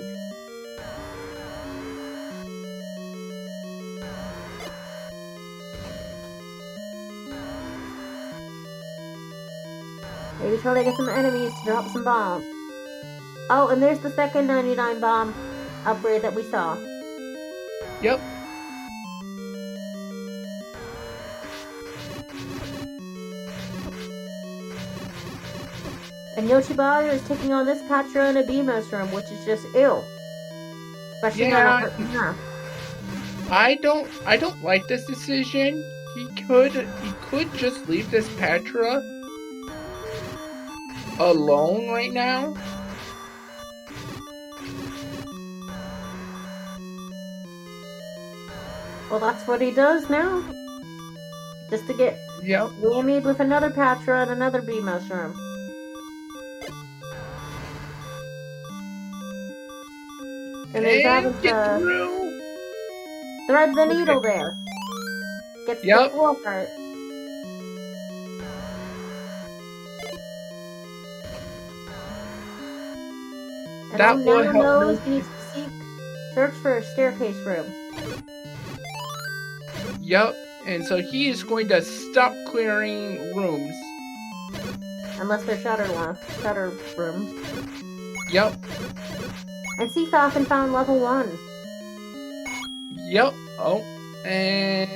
Maybe try to get some enemies to drop some bombs. Oh, and there's the second 99 bomb upgrade that we saw. Yep. And Nochibato is taking on this Patra in a Beamos room, which is just ill. Especially Yeah. on I don't like this decision. He could just leave this Patra alone right now. Well, that's what he does now. Just to get whammied with another Patra and another Beamos room. And there's having to thread the needle there. Gets the floor part. And that now will help knows he needs to search for a staircase room. Yep, and so he is going to stop clearing rooms. Unless they're shutter rooms. Yep. And CFalcon found level 1. Yep. Oh, and...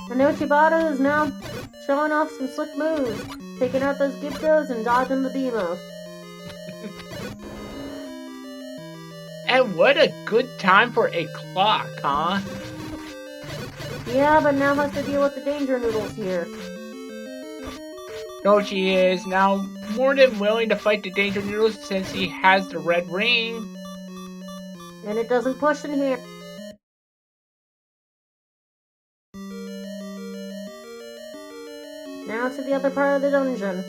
And Nochibato is now showing off some slick moves, taking out those Gyptos and dodging the Beamos. And what a good time for a clock, huh? Yeah, but now has to deal with the danger noodles here. Nochi is now more than willing to fight the danger noodles since he has the red ring. And it doesn't push in here. Now to the other part of the dungeon.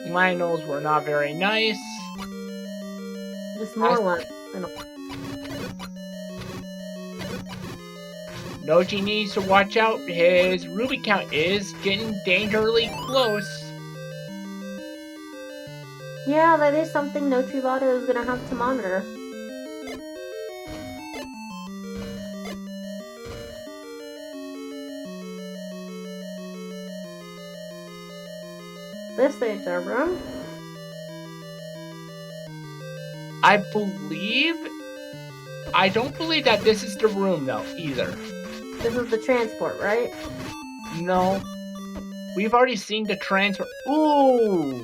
Lionels were not very nice. Just more one. Nochi needs to watch out. His ruby count is getting dangerously close. Yeah, that is something Nochibato is gonna have to monitor. This ain't our room. I don't believe that this is the room though, either. This is the transport, right? No. We've already seen the transfer. Ooh!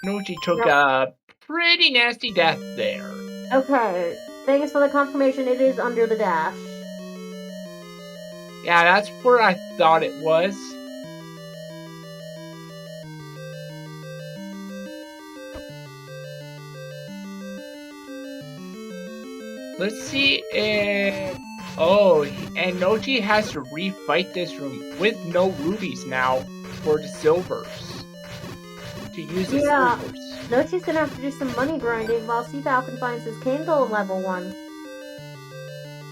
Nochi took a pretty nasty death there. Okay, thanks for the confirmation. It is under the dash. Yeah, that's where I thought it was. Let's see if... Oh, and Nochi has to refight this room with no rubies now for the silvers. To use the silvers. Nochi's gonna have to do some money grinding while CFalcon finds his candle in level 1.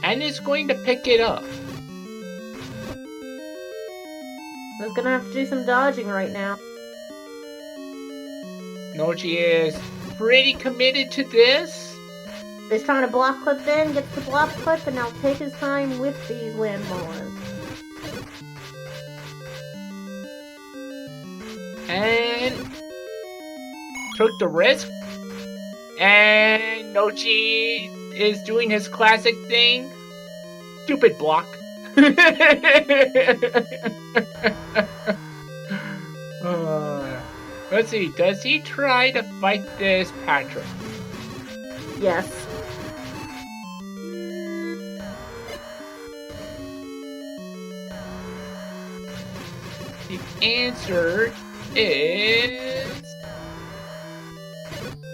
And is going to pick it up. He's gonna have to do some dodging right now. Nochi is pretty committed to this. He's trying to block clip in, gets the block clip, and now take his time with these landmines. And took the risk. And Nochi is doing his classic thing. Stupid block. Let's see, does he try to fight this Patrick? Yes. The answer is...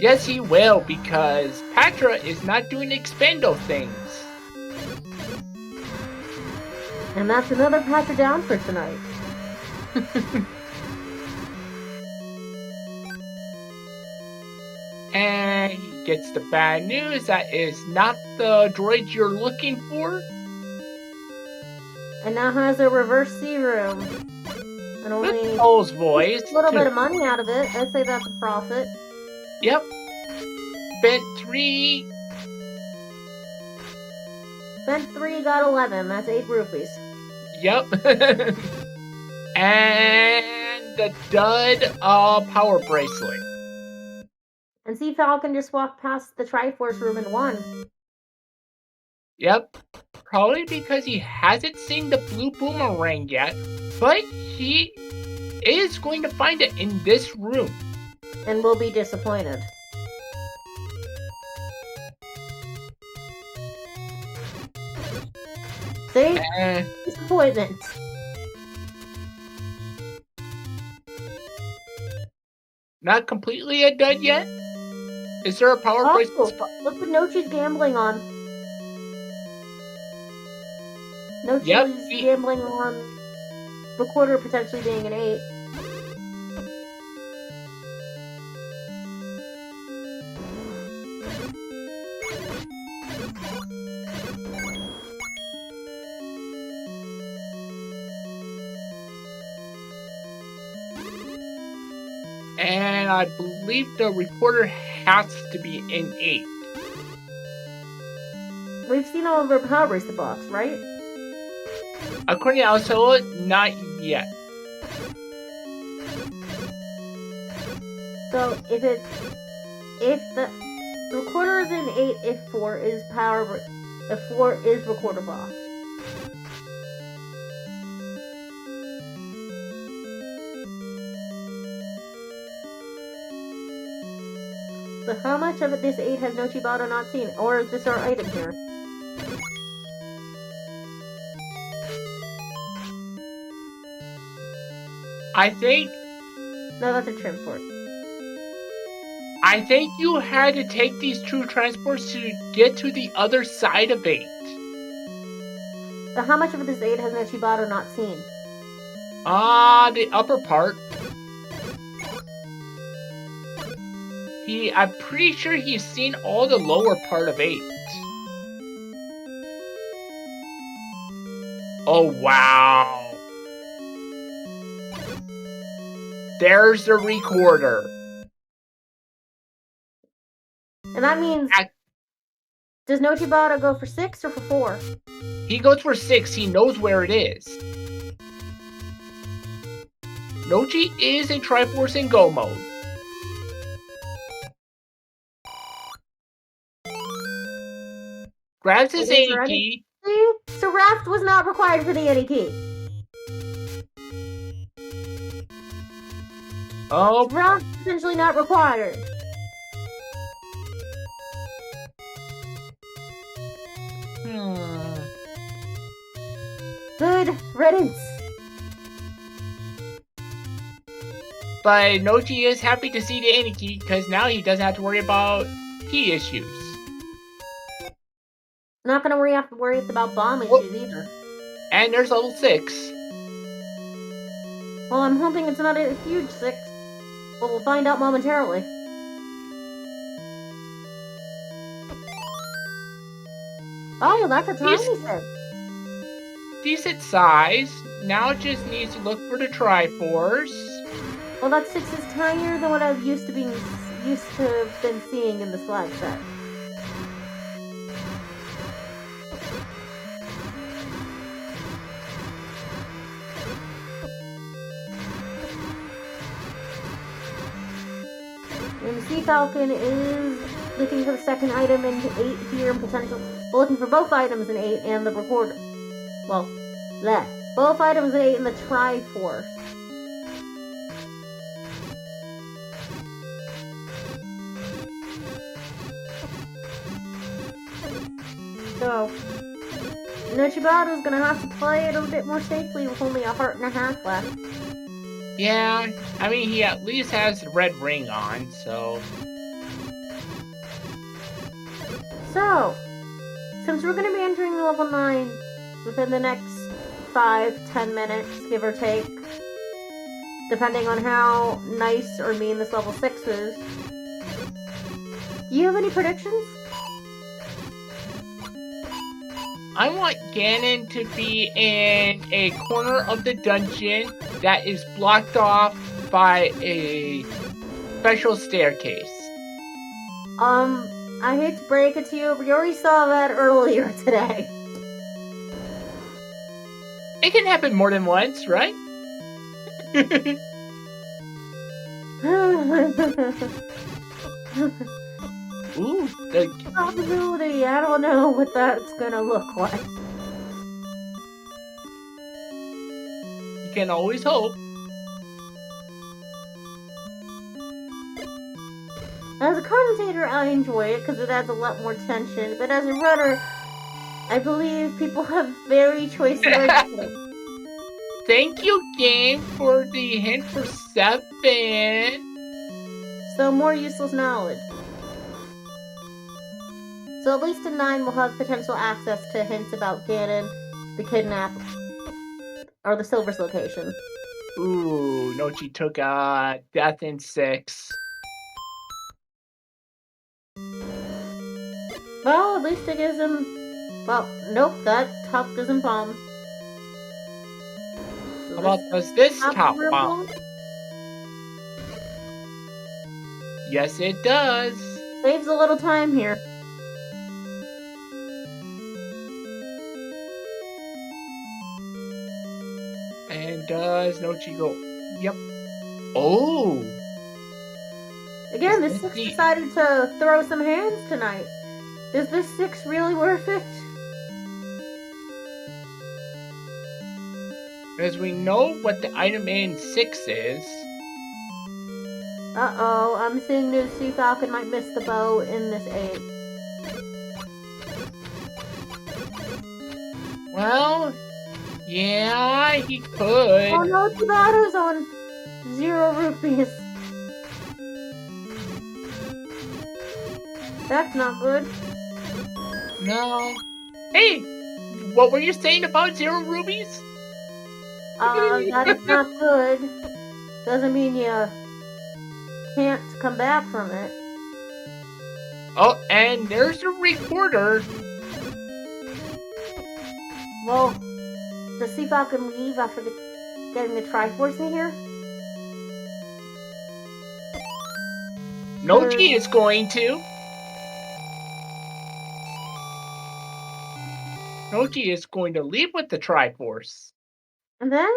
Yes, he will, because Patra is not doing expendo things. And that's another Patra down for tonight. And he gets the bad news. That is not the droid you're looking for. And now has a reverse C room. And only Cole's voice. a little bit of money out of it. I'd say that's a profit. Yep. Spent 3. Spent 3, got 11. That's 8 rupees. Yep. And the dud power bracelet. And CFalcon just walked past the Triforce room and won. Yep. Probably because he hasn't seen the blue boomerang yet, but he is going to find it in this room. And will be disappointed. See? Disappointment. Not completely a dud yet? Is there a power bracelet? Look what Nochi's gambling on. Nochi's gambling on recorder potentially being an 8. And I believe the reporter has to be an 8. We've seen all of our power bracelet box, right? According to Alcilla, not yet. So if the recorder is an 8, if 4 is if 4 is recorder box. But how much of this 8 has Nochibato not seen? Or is this our item here? I think... No, that's a transport. I think you had to take these 2 transports to get to the other side of 8. But how much of this 8 has Nochibato not seen? The upper part. I'm pretty sure he's seen all the lower part of 8. Oh, wow. There's the recorder. And that means... Does Nochibato go for 6 or for 4? He goes for 6. He knows where it is. Nochi is in Triforce and Go mode. Grabs his any key. See? So Raft was not required for the any key. Oh, Raft is essentially not required. Good riddance. But Nochi is happy to see the any key because now he doesn't have to worry about key issues. Not gonna have to worry about bomb issues either. And there's level 6. Well, I'm hoping it's not a huge 6, but we'll find out momentarily. Oh, that's a tiny 6. Decent size. Now it just needs to look for the Triforce. Well, that 6 is tinier than what I've used to have been seeing in the slide set. And CFalcon is looking for the second item in 8 here and potential. We're looking for both items in 8 and the recorder. Well, both items in 8 in the Triforce. So, Nochibato's gonna have to play it a bit more safely with only a heart and a half left. Yeah, I mean, he at least has the red ring on, so... So, since we're going to be entering level 9 within the next 5-10 minutes, give or take, depending on how nice or mean this level 6 is, do you have any predictions? I want Ganon to be in a corner of the dungeon that is blocked off by a special staircase. I hate to break it to you, but you already saw that earlier today. It can happen more than once, right? Ooh, the Probability, I don't know what that's gonna look like. you can always hope. As a commentator, I enjoy it because it adds a lot more tension, but as a runner, I believe people have very choice words. Thank you, game, for the hint for 7. So more useless knowledge. So at least in 9 we'll have potential access to hints about Ganon, the kidnap, or the Silver's location. Ooh, Nochi took death in 6. Well, at least it gives him... Well, nope, that top doesn't bomb. How about does this top real bomb? Yes, it does. Saves a little time here. And does Nochi go? Yep. Oh! Again, the 6 decided to throw some hands tonight. Is this 6 really worth it? As we know what the item in 6 is. Uh-oh, I'm seeing new CFalcon might miss the bow in this 8. Well, yeah, he could. Oh no, Nocibato's on 0 rupees. That's not good. No. Hey, what were you saying about 0 rubies? That is not good. Doesn't mean you can't come back from it. Oh, and there's a recorder. Well, does CFalcon leave after getting the Triforce in here? Nochi is going to. Nochi is going to leave with the Triforce. And then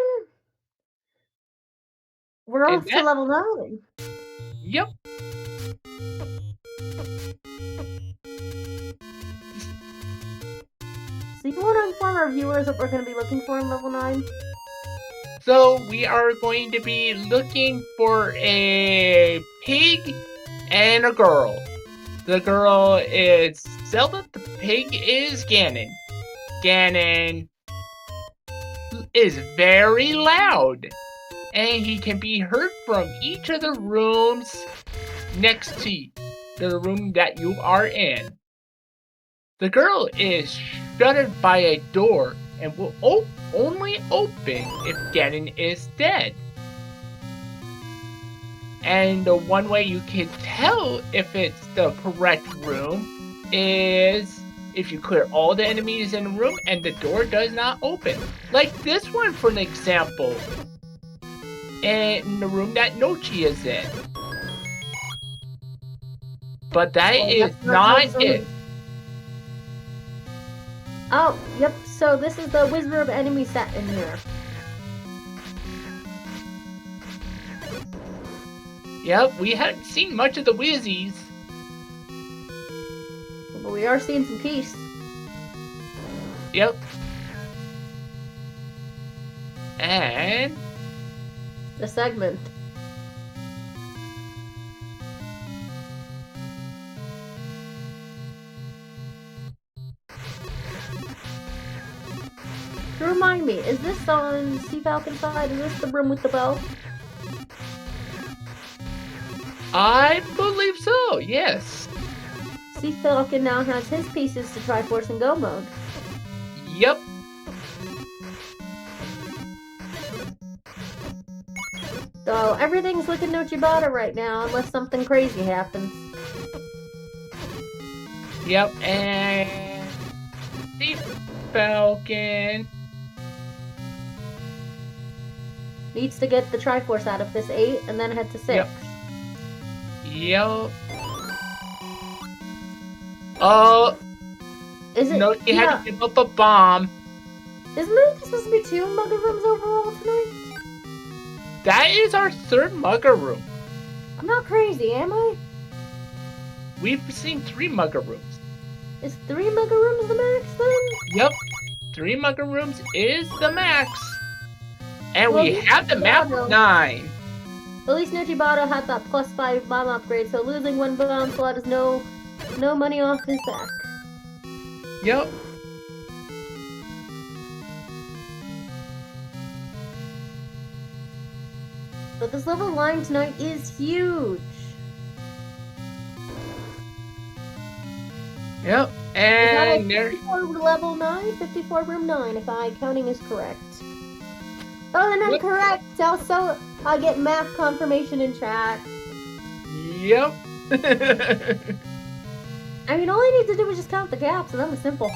we're off to level 9. Yep. So you want to inform our viewers what we're going to be looking for in level 9? So we are going to be looking for a pig and a girl. The girl is Zelda, the pig is Ganon. Ganon is very loud, and he can be heard from each of the rooms next to the room that you are in. The girl is shuttered by a door and will only open if Ganon is dead. And the one way you can tell if it's the correct room is if you clear all the enemies in the room and the door does not open. Like this one, for an example. In the room that Nochi is in. But that is not it. Oh, yep, so this is the Wizard enemy set in here. Yep, we haven't seen much of the Wizzies. But we are seeing some peace. Yep. And the segment. Remind me, is this on CFalcon side? Is this the room with the bow? I believe so, yes. CFalcon now has his pieces to Triforce and Go mode. Yep. So everything's looking Nochibato right now, unless something crazy happens. Yep, and CFalcon needs to get the Triforce out of this 8 and then head to 6. Yep. Oh, Is it? no, you had to give up a bomb. Isn't there supposed to be 2 Mugger Rooms overall tonight? That is our 3rd Mugger Room. I'm not crazy, am I? We've seen 3 Mugger Rooms. Is 3 Mugger Rooms the max then? Yep, 3 Mugger Rooms is the max. And Well, we have the map of 9. At least Nochibato had that +5 bomb upgrade, so losing 1 bomb slot is no money off his back. Yep. But this level line tonight is huge. Yep. And there. 54 level 9, 54 room 9, if my counting is correct. Oh, and I'm correct. Also, I get math confirmation in chat. Yep. I mean, all I need to do is just count the gaps, and that was simple.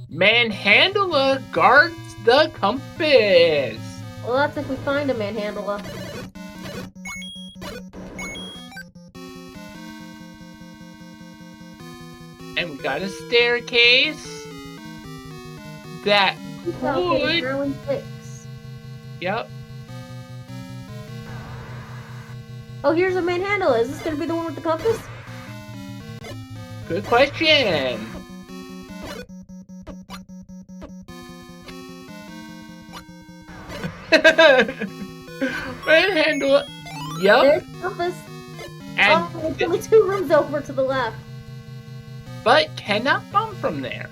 Manhandler guards the compass. Well, that's if we find a manhandler. And we got a staircase that Okay, now in 6. Yep. Oh, here's a manhandler. Is this gonna be the one with the compass? Good question. Manhandler. Yep. There's the compass. And there's only 2 rooms over to the left. But cannot bump from there.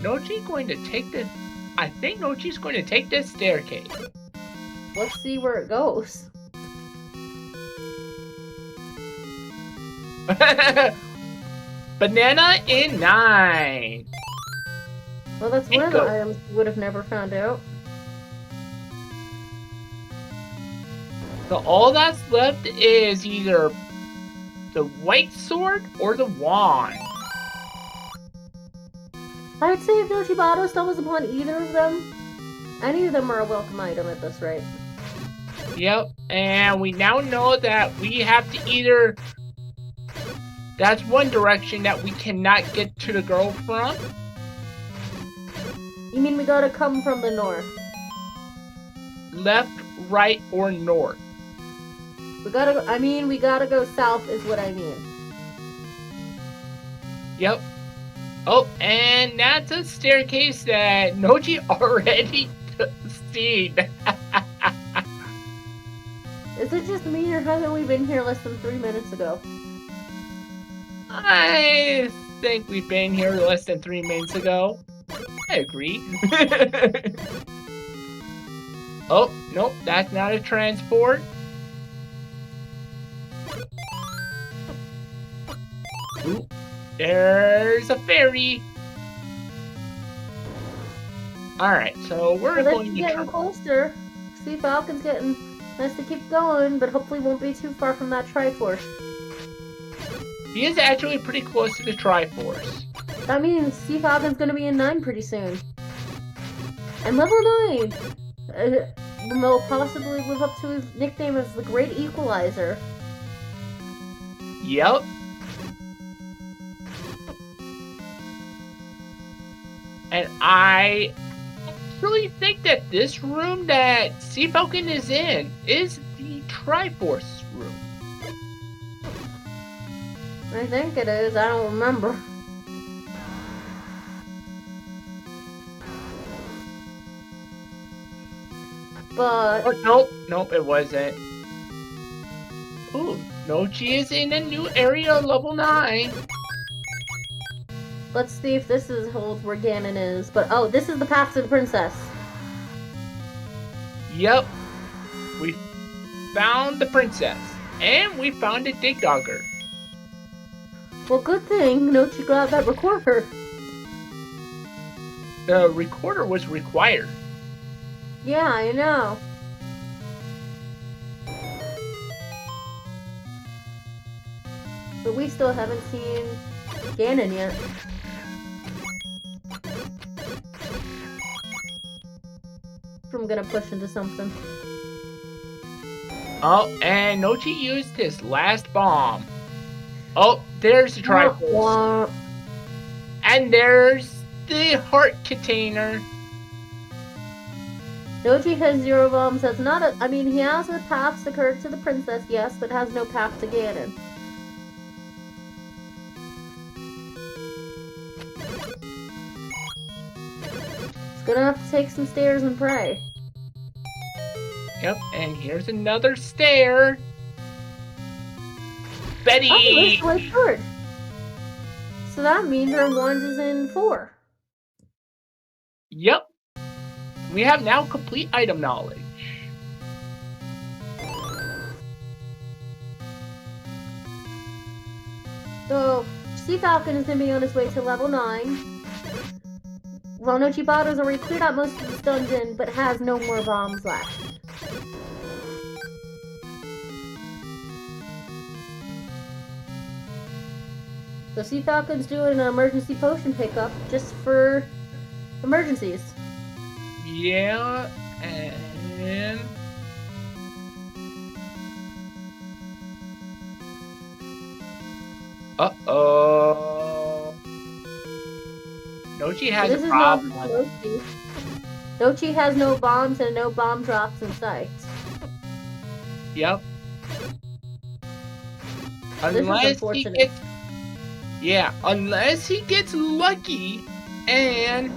Nochi's going to take the... I think Nochi's going to take this staircase. Let's see where it goes. Banana in 9. Well, that's one of the items we would have never found out. So all that's left is either the white sword or the wand. I'd say if Nochibato stumbles upon either of them, any of them are a welcome item at this rate. Yep, and we now know that we have to either... That's one direction that we cannot get to the girl from. You mean we gotta come from the north? Left, right, or north. We gotta go south is what I mean. Yep. Oh, and that's a staircase that Nochi already seen. Is it just me, or haven't we been here less than 3 minutes ago? I think we've been here less than 3 minutes ago. I agree. Oh, nope, that's not a transport. Ooh, there's a ferry. Alright, so we're going to getting closer. CFalcon's getting... Has to keep going, but hopefully won't be too far from that Triforce. He is actually pretty close to the Triforce. That means CFalcon's gonna be in 9 pretty soon. And level 9! Will possibly live up to his nickname as the Great Equalizer. Yep. And I really think that this room that CFalcon is in is the Triforce room. I think it is, I don't remember. But... Oh, nope, it wasn't. Ooh, Nochi is in a new area, level 9. Let's see if this holds where Ganon is. But, oh, this is the path to the princess. Yep. We found the princess. And we found a dig dogger. Well, good thing Nochi grabbed that recorder. The recorder was required. Yeah, I know. But we still haven't seen Ganon yet. I'm gonna push into something. Oh, and Nochi used his last bomb. Oh, there's the Triforce. And there's the heart container. Nochi has 0 bombs. That's not a. I mean, he has a path to the princess, yes, but has no path to Ganon. It's gonna have to take some stairs and pray. Yep, and here's another stair. Betty! Oh, there's the way forward. So that means our wand is in 4. Yep. We have now complete item knowledge. So, CFalcon is going to be on his way to level 9. Well, Nochibato's already cleared out most of this dungeon, but has no more bombs left. So CFalcon's doing an emergency potion pickup just for emergencies. Yeah, and... Uh-oh. Nochi has a problem. Nochi has no bombs and no bomb drops in sight. Yep. Unless he gets... Yeah, unless he gets lucky and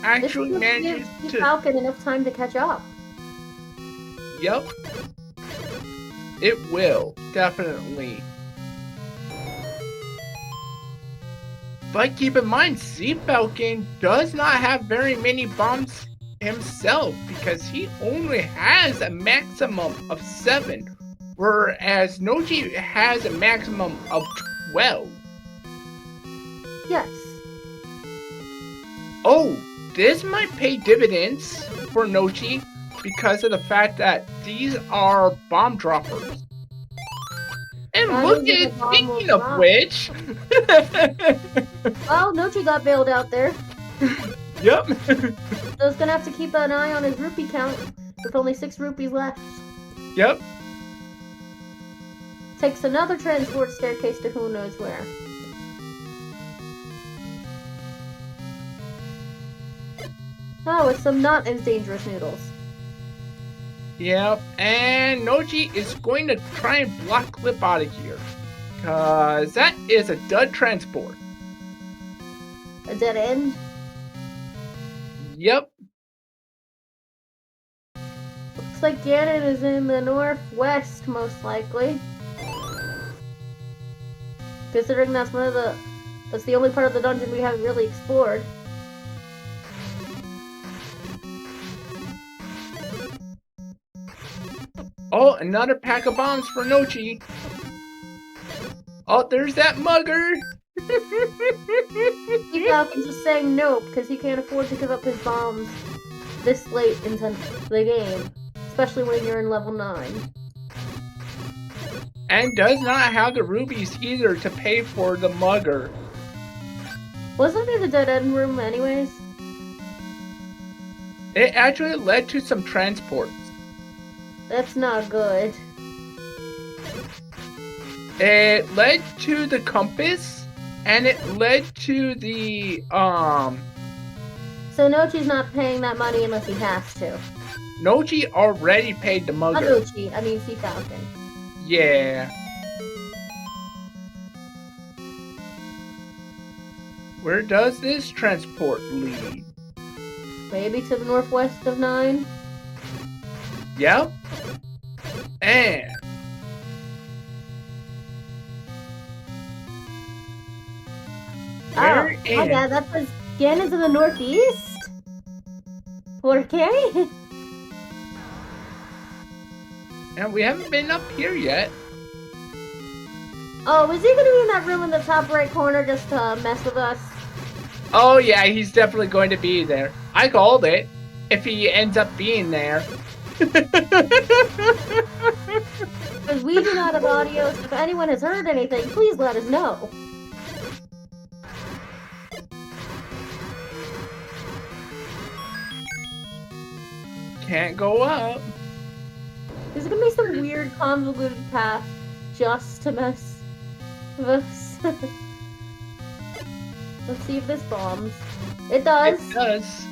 actually manages to... CFalcon enough time to catch up. Yep. It will, definitely. But keep in mind, CFalcon does not have very many bombs himself because he only has a maximum of 7, whereas Nochi has a maximum of 12. Yes. Oh, this might pay dividends for Nochi because of the fact that these are bomb droppers. And look at, speaking of which... Well, Nochi got bailed out there. Yep. So he's gonna have to keep an eye on his rupee count with only 6 rupees left. Yep. Takes another transport staircase to who knows where. Oh, with some not as dangerous noodles. Yep, and Nochi is going to try and block Clip out of here. Cause that is a dud transport. A dead end? Yep. Looks like Ganon is in the northwest, most likely. Considering that's the only part of the dungeon we haven't really explored. Oh, another pack of bombs for Nochi. Oh, there's that mugger. CFalcon's just saying no because he can't afford to give up his bombs this late into the game, especially when you're in level 9. And does not have the rubies either to pay for the mugger. Wasn't it the dead end room anyways? It actually led to some transports. That's not good. It led to the compass, and it led to the, So Nochi's not paying that money unless he has to. Nochi already paid the Not mugger. Nochi, I mean CFalcon. Yeah. Where does this transport lead? Maybe to the northwest of 9? Yep. And... Oh, my bad, that says Ganon's in the northeast? Okay. And we haven't been up here yet. Oh, is he gonna be in that room in the top right corner just to mess with us? Oh yeah, he's definitely going to be there. I called it. If he ends up being there. Because we do not have audio, so if anyone has heard anything, please let us know. Can't go up. There's gonna be some weird convoluted path just to mess with us. Let's see if this bombs. It does. It does.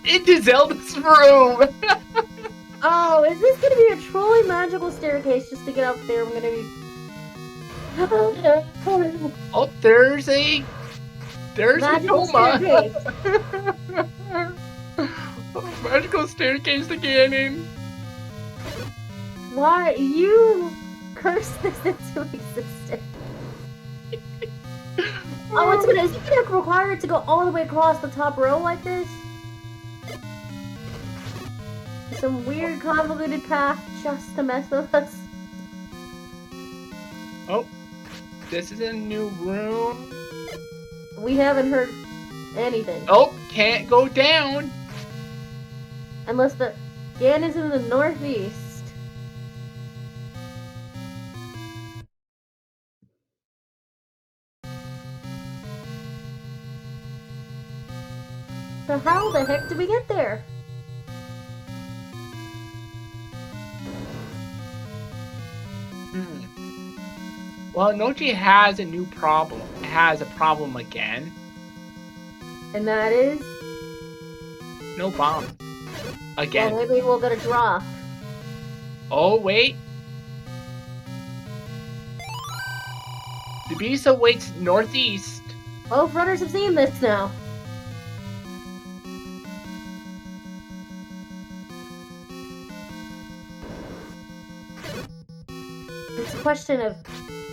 Into Zelda's room. Oh, is this gonna be a truly magical staircase just to get up there? I'm gonna be. Oh, there's a Magical coma. staircase. Magical staircase to Ganon. Why you cursed this into existence? Oh, is it gonna require it to go all the way across the top row like this? Some weird convoluted path just to mess with us. Oh, this is a new room. We haven't heard anything. Oh, can't go down. Unless the Ganon's in the northeast. So how the heck did we get there? Well, Nochi has a new problem. Has a problem again. And that is? No bomb. Again. Well, maybe we'll get a drop. Oh, wait. The beast awaits northeast. Both runners have seen this now. It's a question of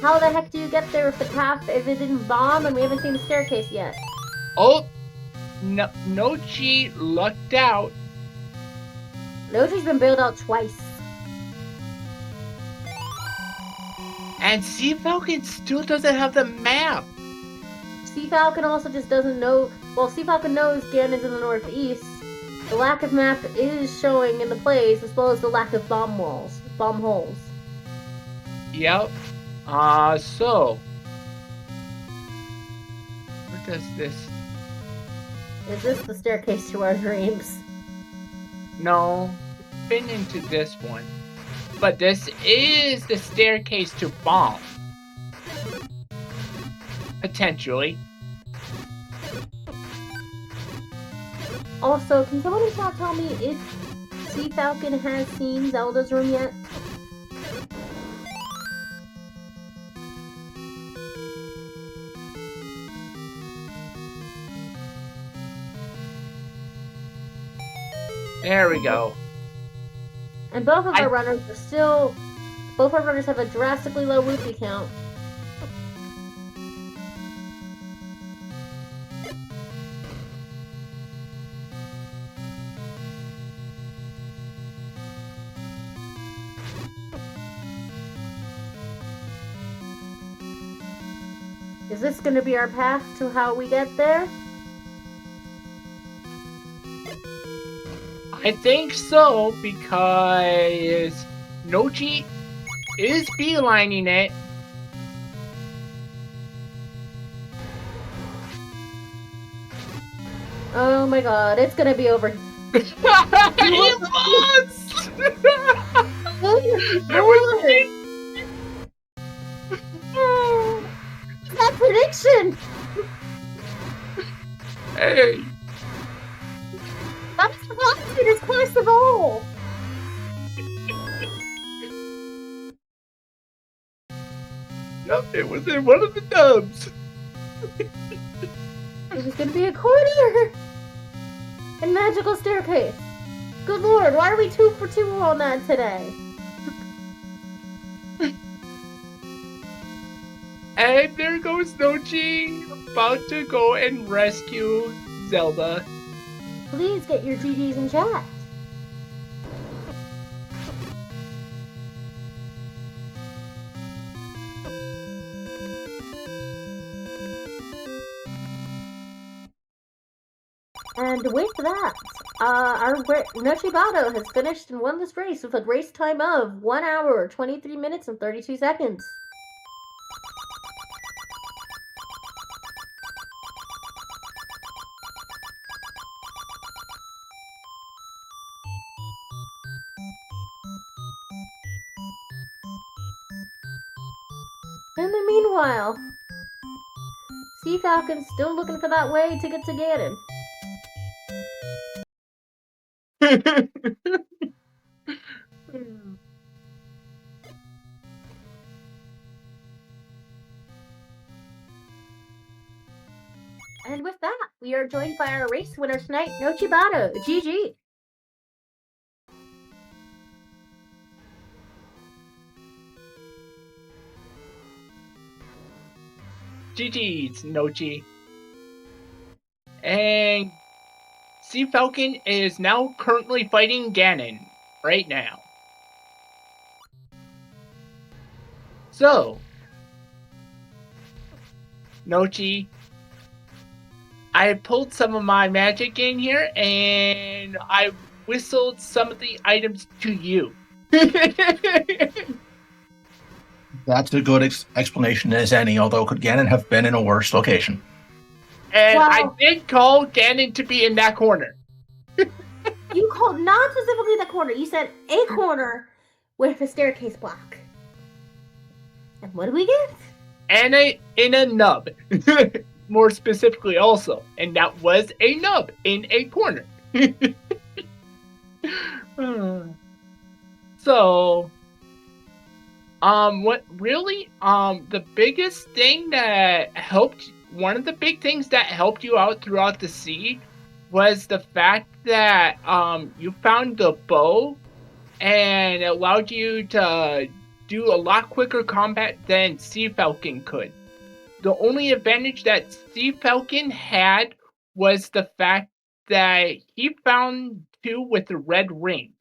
how the heck do you get there if it didn't bomb and we haven't seen the staircase yet? Oh, no, Nochi lucked out. Nochi's been bailed out twice. And CFalcon still doesn't have the map. CFalcon also just doesn't know. Well, CFalcon knows Ganon's in the northeast. The lack of map is showing in the plays, as well as the lack of bomb holes. Yep. So. What does this? Is this the staircase to our dreams? No. Been into this one. But this is the staircase to bomb. Potentially. Also, can someone in chat tell me if CFalcon has seen Zelda's room yet? There we go. And both of our runners are still... Both our runners have a drastically low rupee count. Is this going to be our path to how we get there? I think so, because Nochi is beelining it. Oh my god, it's gonna be over. He lost! That prediction! Hey! That's the last close of all! Yep, it was in one of the dubs. It was gonna be a corner! And magical staircase. Good lord, why are we 2 for 2 on that today? And there goes Nochi, about to go and rescue Zelda. Please get your GGs in chat. And with that, our Nochibato has finished and won this race with a race time of 1 hour, 23 minutes, and 32 seconds. In the meanwhile, CFalcon's still looking for that way to get to Ganon. And with that, we are joined by our race winner tonight, Nochibato. GG. GG's, Nochi. And CFalcon is now currently fighting Ganon right now. So, Nochi, I pulled some of my magic in here and I whistled some of the items to you. That's a good explanation as any, although could Ganon have been in a worse location? And Well- I did call Ganon to be in that corner. You called not specifically the corner. You said a corner with a staircase block. And what do we get? And in a nub. More specifically also. And that was a nub in a corner. So, what really, the biggest thing that helped, one of the big things that helped you out throughout the seed was the fact that, you found the bow and it allowed you to do a lot quicker combat than CFalcon could. The only advantage that CFalcon had was the fact that he found two with the red ring.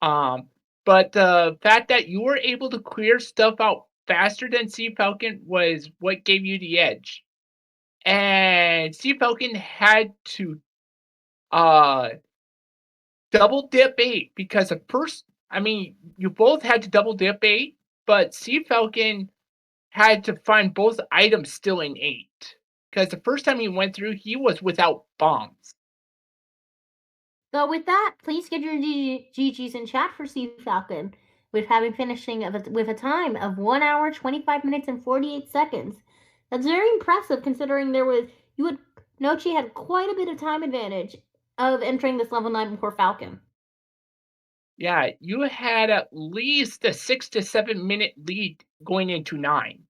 But the fact that you were able to clear stuff out faster than CFalcon was what gave you the edge. And CFalcon had to double dip 8 because the first, I mean, you both had to double dip 8, but CFalcon had to find both items still in 8. Because the first time he went through, he was without bombs. So with that, please get your GGs in chat for CFalcon, with having finishing with a time of 1 hour, 25 minutes, and 48 seconds. That's very impressive considering Nochi had quite a bit of time advantage of entering this level 9 before Falcon. Yeah, you had at least a 6 to 7 minute lead going into 9.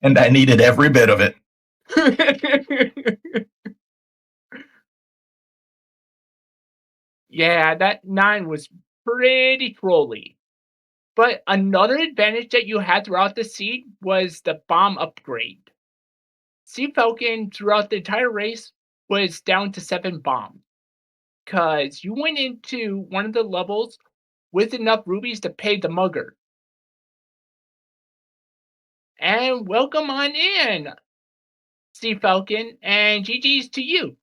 And I needed every bit of it. Yeah, that 9 was pretty trolly. But another advantage that you had throughout the seed was the bomb upgrade. CFalcon throughout the entire race was down to 7 bombs. Because you went into one of the levels with enough rubies to pay the mugger. And welcome on in, CFalcon, and GG's to you.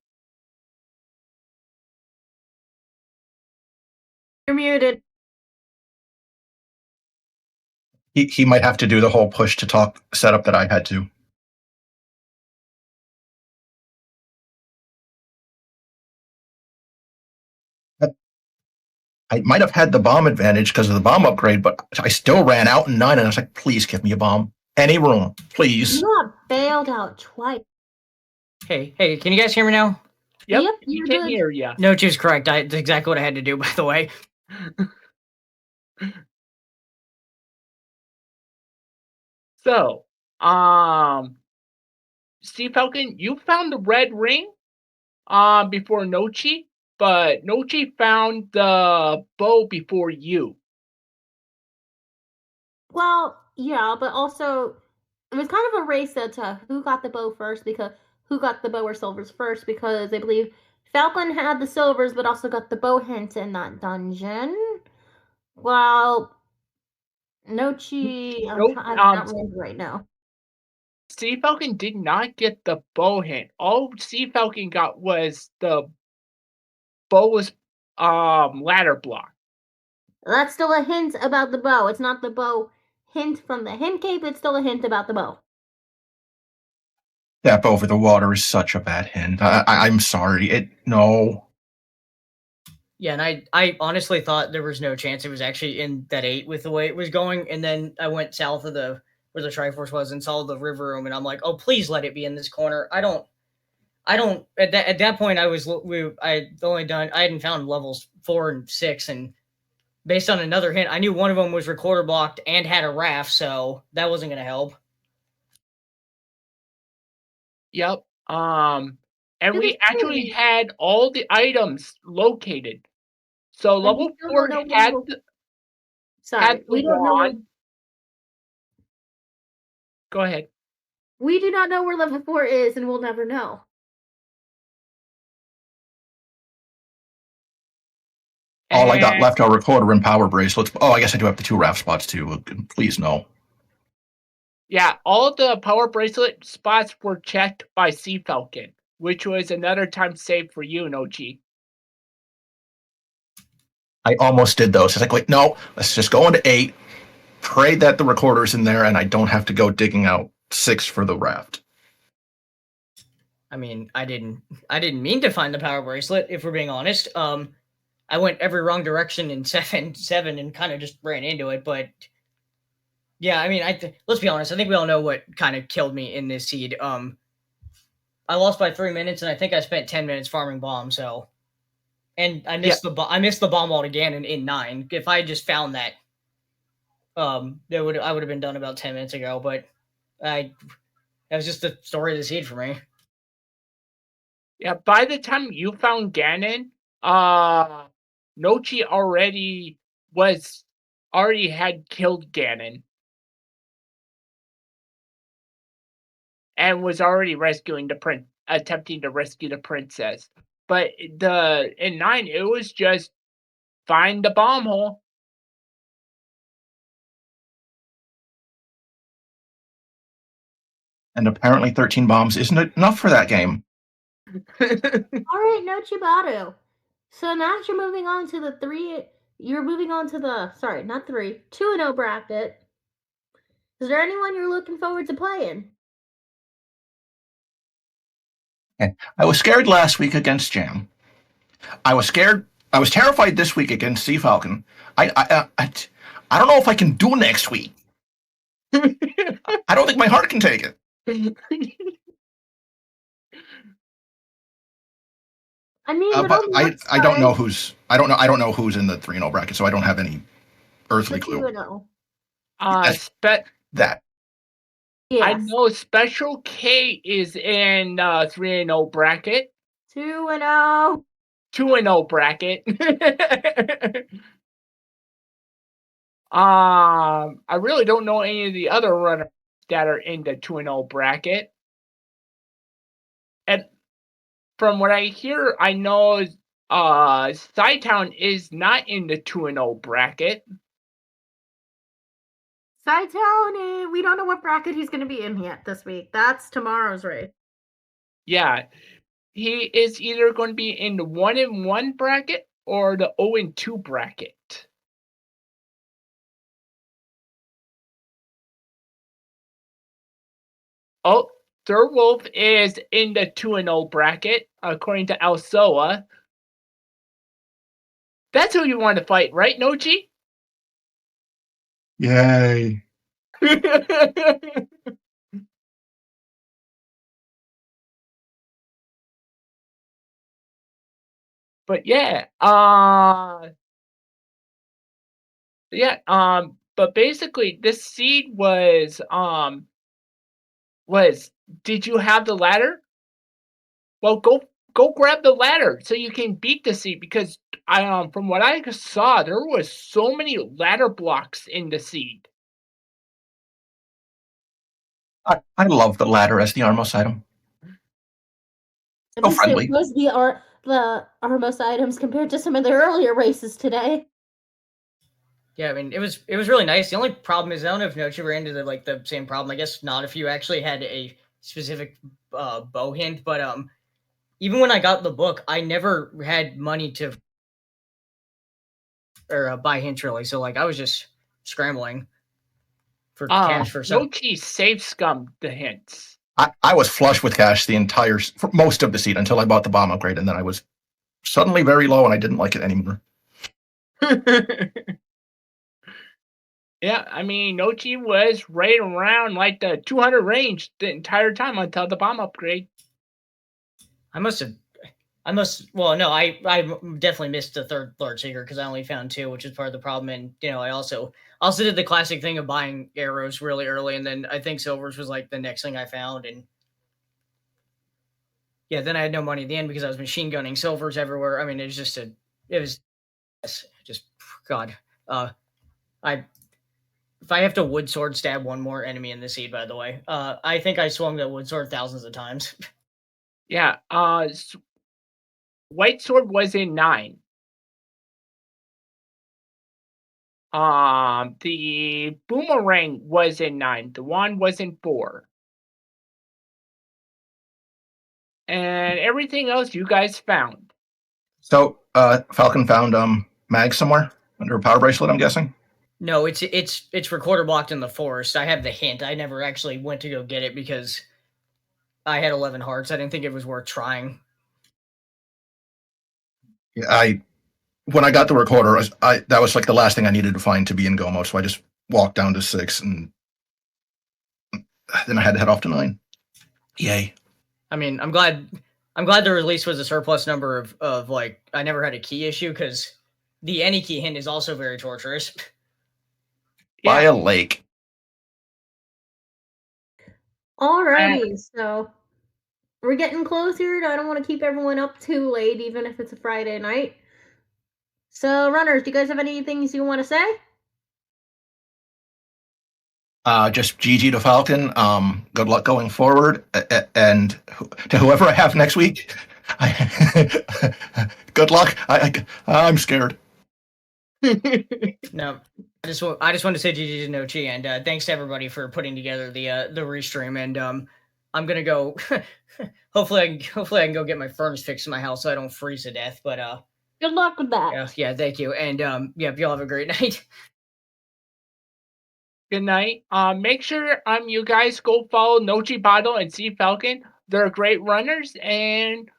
You're muted. He might have to do the whole push to talk setup that I had to. I might have had the bomb advantage because of the bomb upgrade, but I still ran out in 9, and I was like, please give me a bomb. Any room, please. You got bailed out twice. Hey, can you guys hear me now? Yep, Yep, we you're can good. hear ya. No, she was correct. That's exactly what I had to do, by the way. So, CFalcon, you found the red ring before Nochi, but Nochi found the bow before you. Well, yeah, but also it was kind of a race to who got the bow first, because who got the bow or silvers first, because I believe Falcon had the silvers but also got the bow hint in that dungeon. While Nochi, I'm not remember right now. CFalcon did not get the bow hint. All CFalcon got was the bow's ladder block. That's still a hint about the bow. It's not the bow hint from the hint cape, it's still a hint about the bow. Step over the water is such a bad hint. I'm sorry. No. Yeah, and I honestly thought there was no chance it was actually in that 8 with the way it was going, and then I went south of where the Triforce was and saw the river room, and I'm like, oh, please let it be in this corner. I don't at that point I hadn't found levels 4 and 6, and based on another hint, I knew one of them was recorder blocked and had a raft, so that wasn't going to help. Yep. And we actually had all the items located. So level 4 had the wand. Go ahead. We do not know where level 4 is, and we'll never know. All I got left are recorder and power bracelets. Oh, I guess I do have the 2 raft spots too. Please no. Yeah, all the power bracelet spots were checked by CFalcon, which was another time save for you, Nochi. I almost did those. It's like, wait, no, let's just go into 8, pray that the recorder's in there, and I don't have to go digging out 6 for the raft. I mean, I didn't mean to find the power bracelet, if we're being honest. I went every wrong direction in 7 and kind of just ran into it, but yeah, I mean, let's be honest. I think we all know what kind of killed me in this seed. I lost by 3 minutes, and I think I spent 10 minutes farming bombs. So, and I missed I missed the bomb vault again in 9. If I had just found that, I would have been done about 10 minutes ago. But that was just the story of the seed for me. Yeah, by the time you found Ganon, Nochi already had killed Ganon. And was already attempting to rescue the princess. But in 9, it was just find the bomb hole. And apparently 13 bombs isn't enough for that game. All right, Nochibato. So now that you're moving on to the 2-0 bracket. Is there anyone you're looking forward to playing? Okay. I was scared last week against Jam. I was terrified this week against CFalcon. I don't know if I can do next week. I don't think my heart can take it. I mean, but I don't know who's I don't know who's in the 3-0 bracket, so I don't have any earthly clue. 2-0. That. Yes. I know Special K is in 3-0 bracket. 2-0. 2-0 bracket. I really don't know any of the other runners that are in the 2-0 bracket. And from what I hear, I know Sci-Town is not in the 2-0 bracket. Sci-Town, we don't know what bracket he's going to be in yet this week. That's tomorrow's race. Yeah. He is either going to be in the 1-1 bracket or the 0-2 bracket. Oh, Third Wolf is in the 2-0 bracket, according to Alsoa. That's who you want to fight, right, Nochi? Yay. But yeah, but basically this seed was did you have the ladder? Well, go grab the ladder so you can beat the seed, because from what I saw, there was so many ladder blocks in the seed. I love the ladder as the Armos item. So friendly. It was the Armos items compared to some of the earlier races today. Yeah, I mean, it was really nice. The only problem is I don't know if Nochi ran into the same problem. I guess not if you actually had a specific bow hint, but even when I got the book, I never had money to buy hints really. So like I was just scrambling for cash for some. Nochi safe scummed the hints. I was flush with cash for most of the seat until I bought the bomb upgrade, and then I was suddenly very low, and I didn't like it anymore. Yeah, I mean, Nochi was right around like the 200 range the entire time until the bomb upgrade. Well, no, I definitely missed the third seeker because I only found 2, which is part of the problem. And I also did the classic thing of buying arrows really early, and then I think silvers was like the next thing I found, and yeah, then I had no money at the end because I was machine gunning silvers everywhere. I mean, it was just God. If I have to wood sword stab one more enemy in the seed, by the way, I think I swung the wood sword thousands of times. Yeah, white sword was in 9. The boomerang was in 9. The wand was in 4. And everything else you guys found. So Falcon found mag somewhere under a power bracelet, I'm guessing. No, it's recorder blocked in the forest. I have the hint. I never actually went to go get it because I had 11 hearts. I didn't think it was worth trying. Yeah, when I got the recorder, that was like the last thing I needed to find to be in go mode. So I just walked down to 6, and then I had to head off to 9. Yay! I mean, I'm glad the release was a surplus number of like I never had a key issue because the any key hint is also very torturous. By a lake. Alrighty, so we're getting closer. I don't want to keep everyone up too late, even if it's a Friday night. So, runners, do you guys have any things you want to say? Just GG to Falcon. Good luck going forward, and to whoever I have next week, good luck. I'm scared. No, I just want to say GG to Nochi, and thanks to everybody for putting together the restream. And I'm gonna go. hopefully I can go get my furnace fixed in my house so I don't freeze to death. But good luck with that. Yeah, thank you. And yeah, y'all have a great night. Good night. Make sure you guys go follow Nochibato and CFalcon. They're great runners, and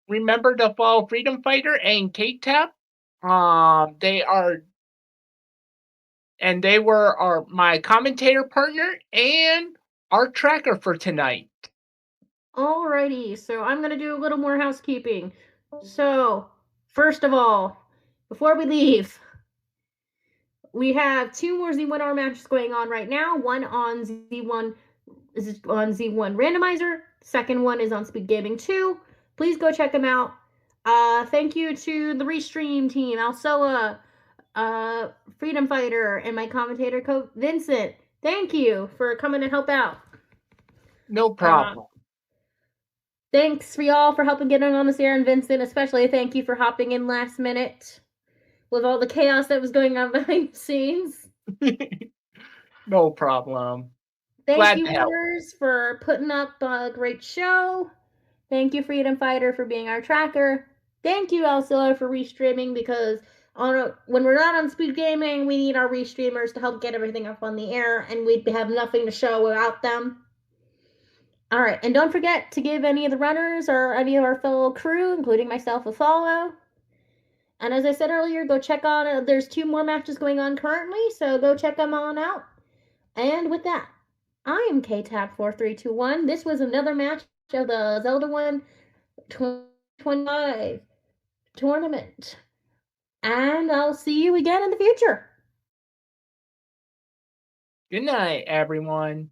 remember to follow Freedom Fighter and K-Tap. They were my commentator partner and our tracker for tonight. Alrighty, so I'm gonna do a little more housekeeping. So, first of all, before we leave, we have 2 more Z1R matches going on right now. One on Z1 Randomizer. Second one is on Speed Gaming 2. Please go check them out. Thank you to the Restream team, Alsoa, Freedom Fighter, and my commentator coach Vincent. Thank you for coming to help out. No problem. Thanks for y'all for helping get on this air, and Vincent, especially thank you for hopping in last minute with all the chaos that was going on behind the scenes. No problem. Thank you, viewers, for putting up a great show. Thank you, Freedom Fighter, for being our tracker. Thank you, also, for restreaming, because when we're not on Speed Gaming, we need our restreamers to help get everything up on the air, and we'd have nothing to show without them. All right, and don't forget to give any of the runners or any of our fellow crew, including myself, a follow. And as I said earlier, go check on, there's 2 more matches going on currently, so go check them on out. And with that, I am KTAP4321. This was another match of the Zelda 1 2025 tournament. And I'll see you again in the future. Good night, everyone.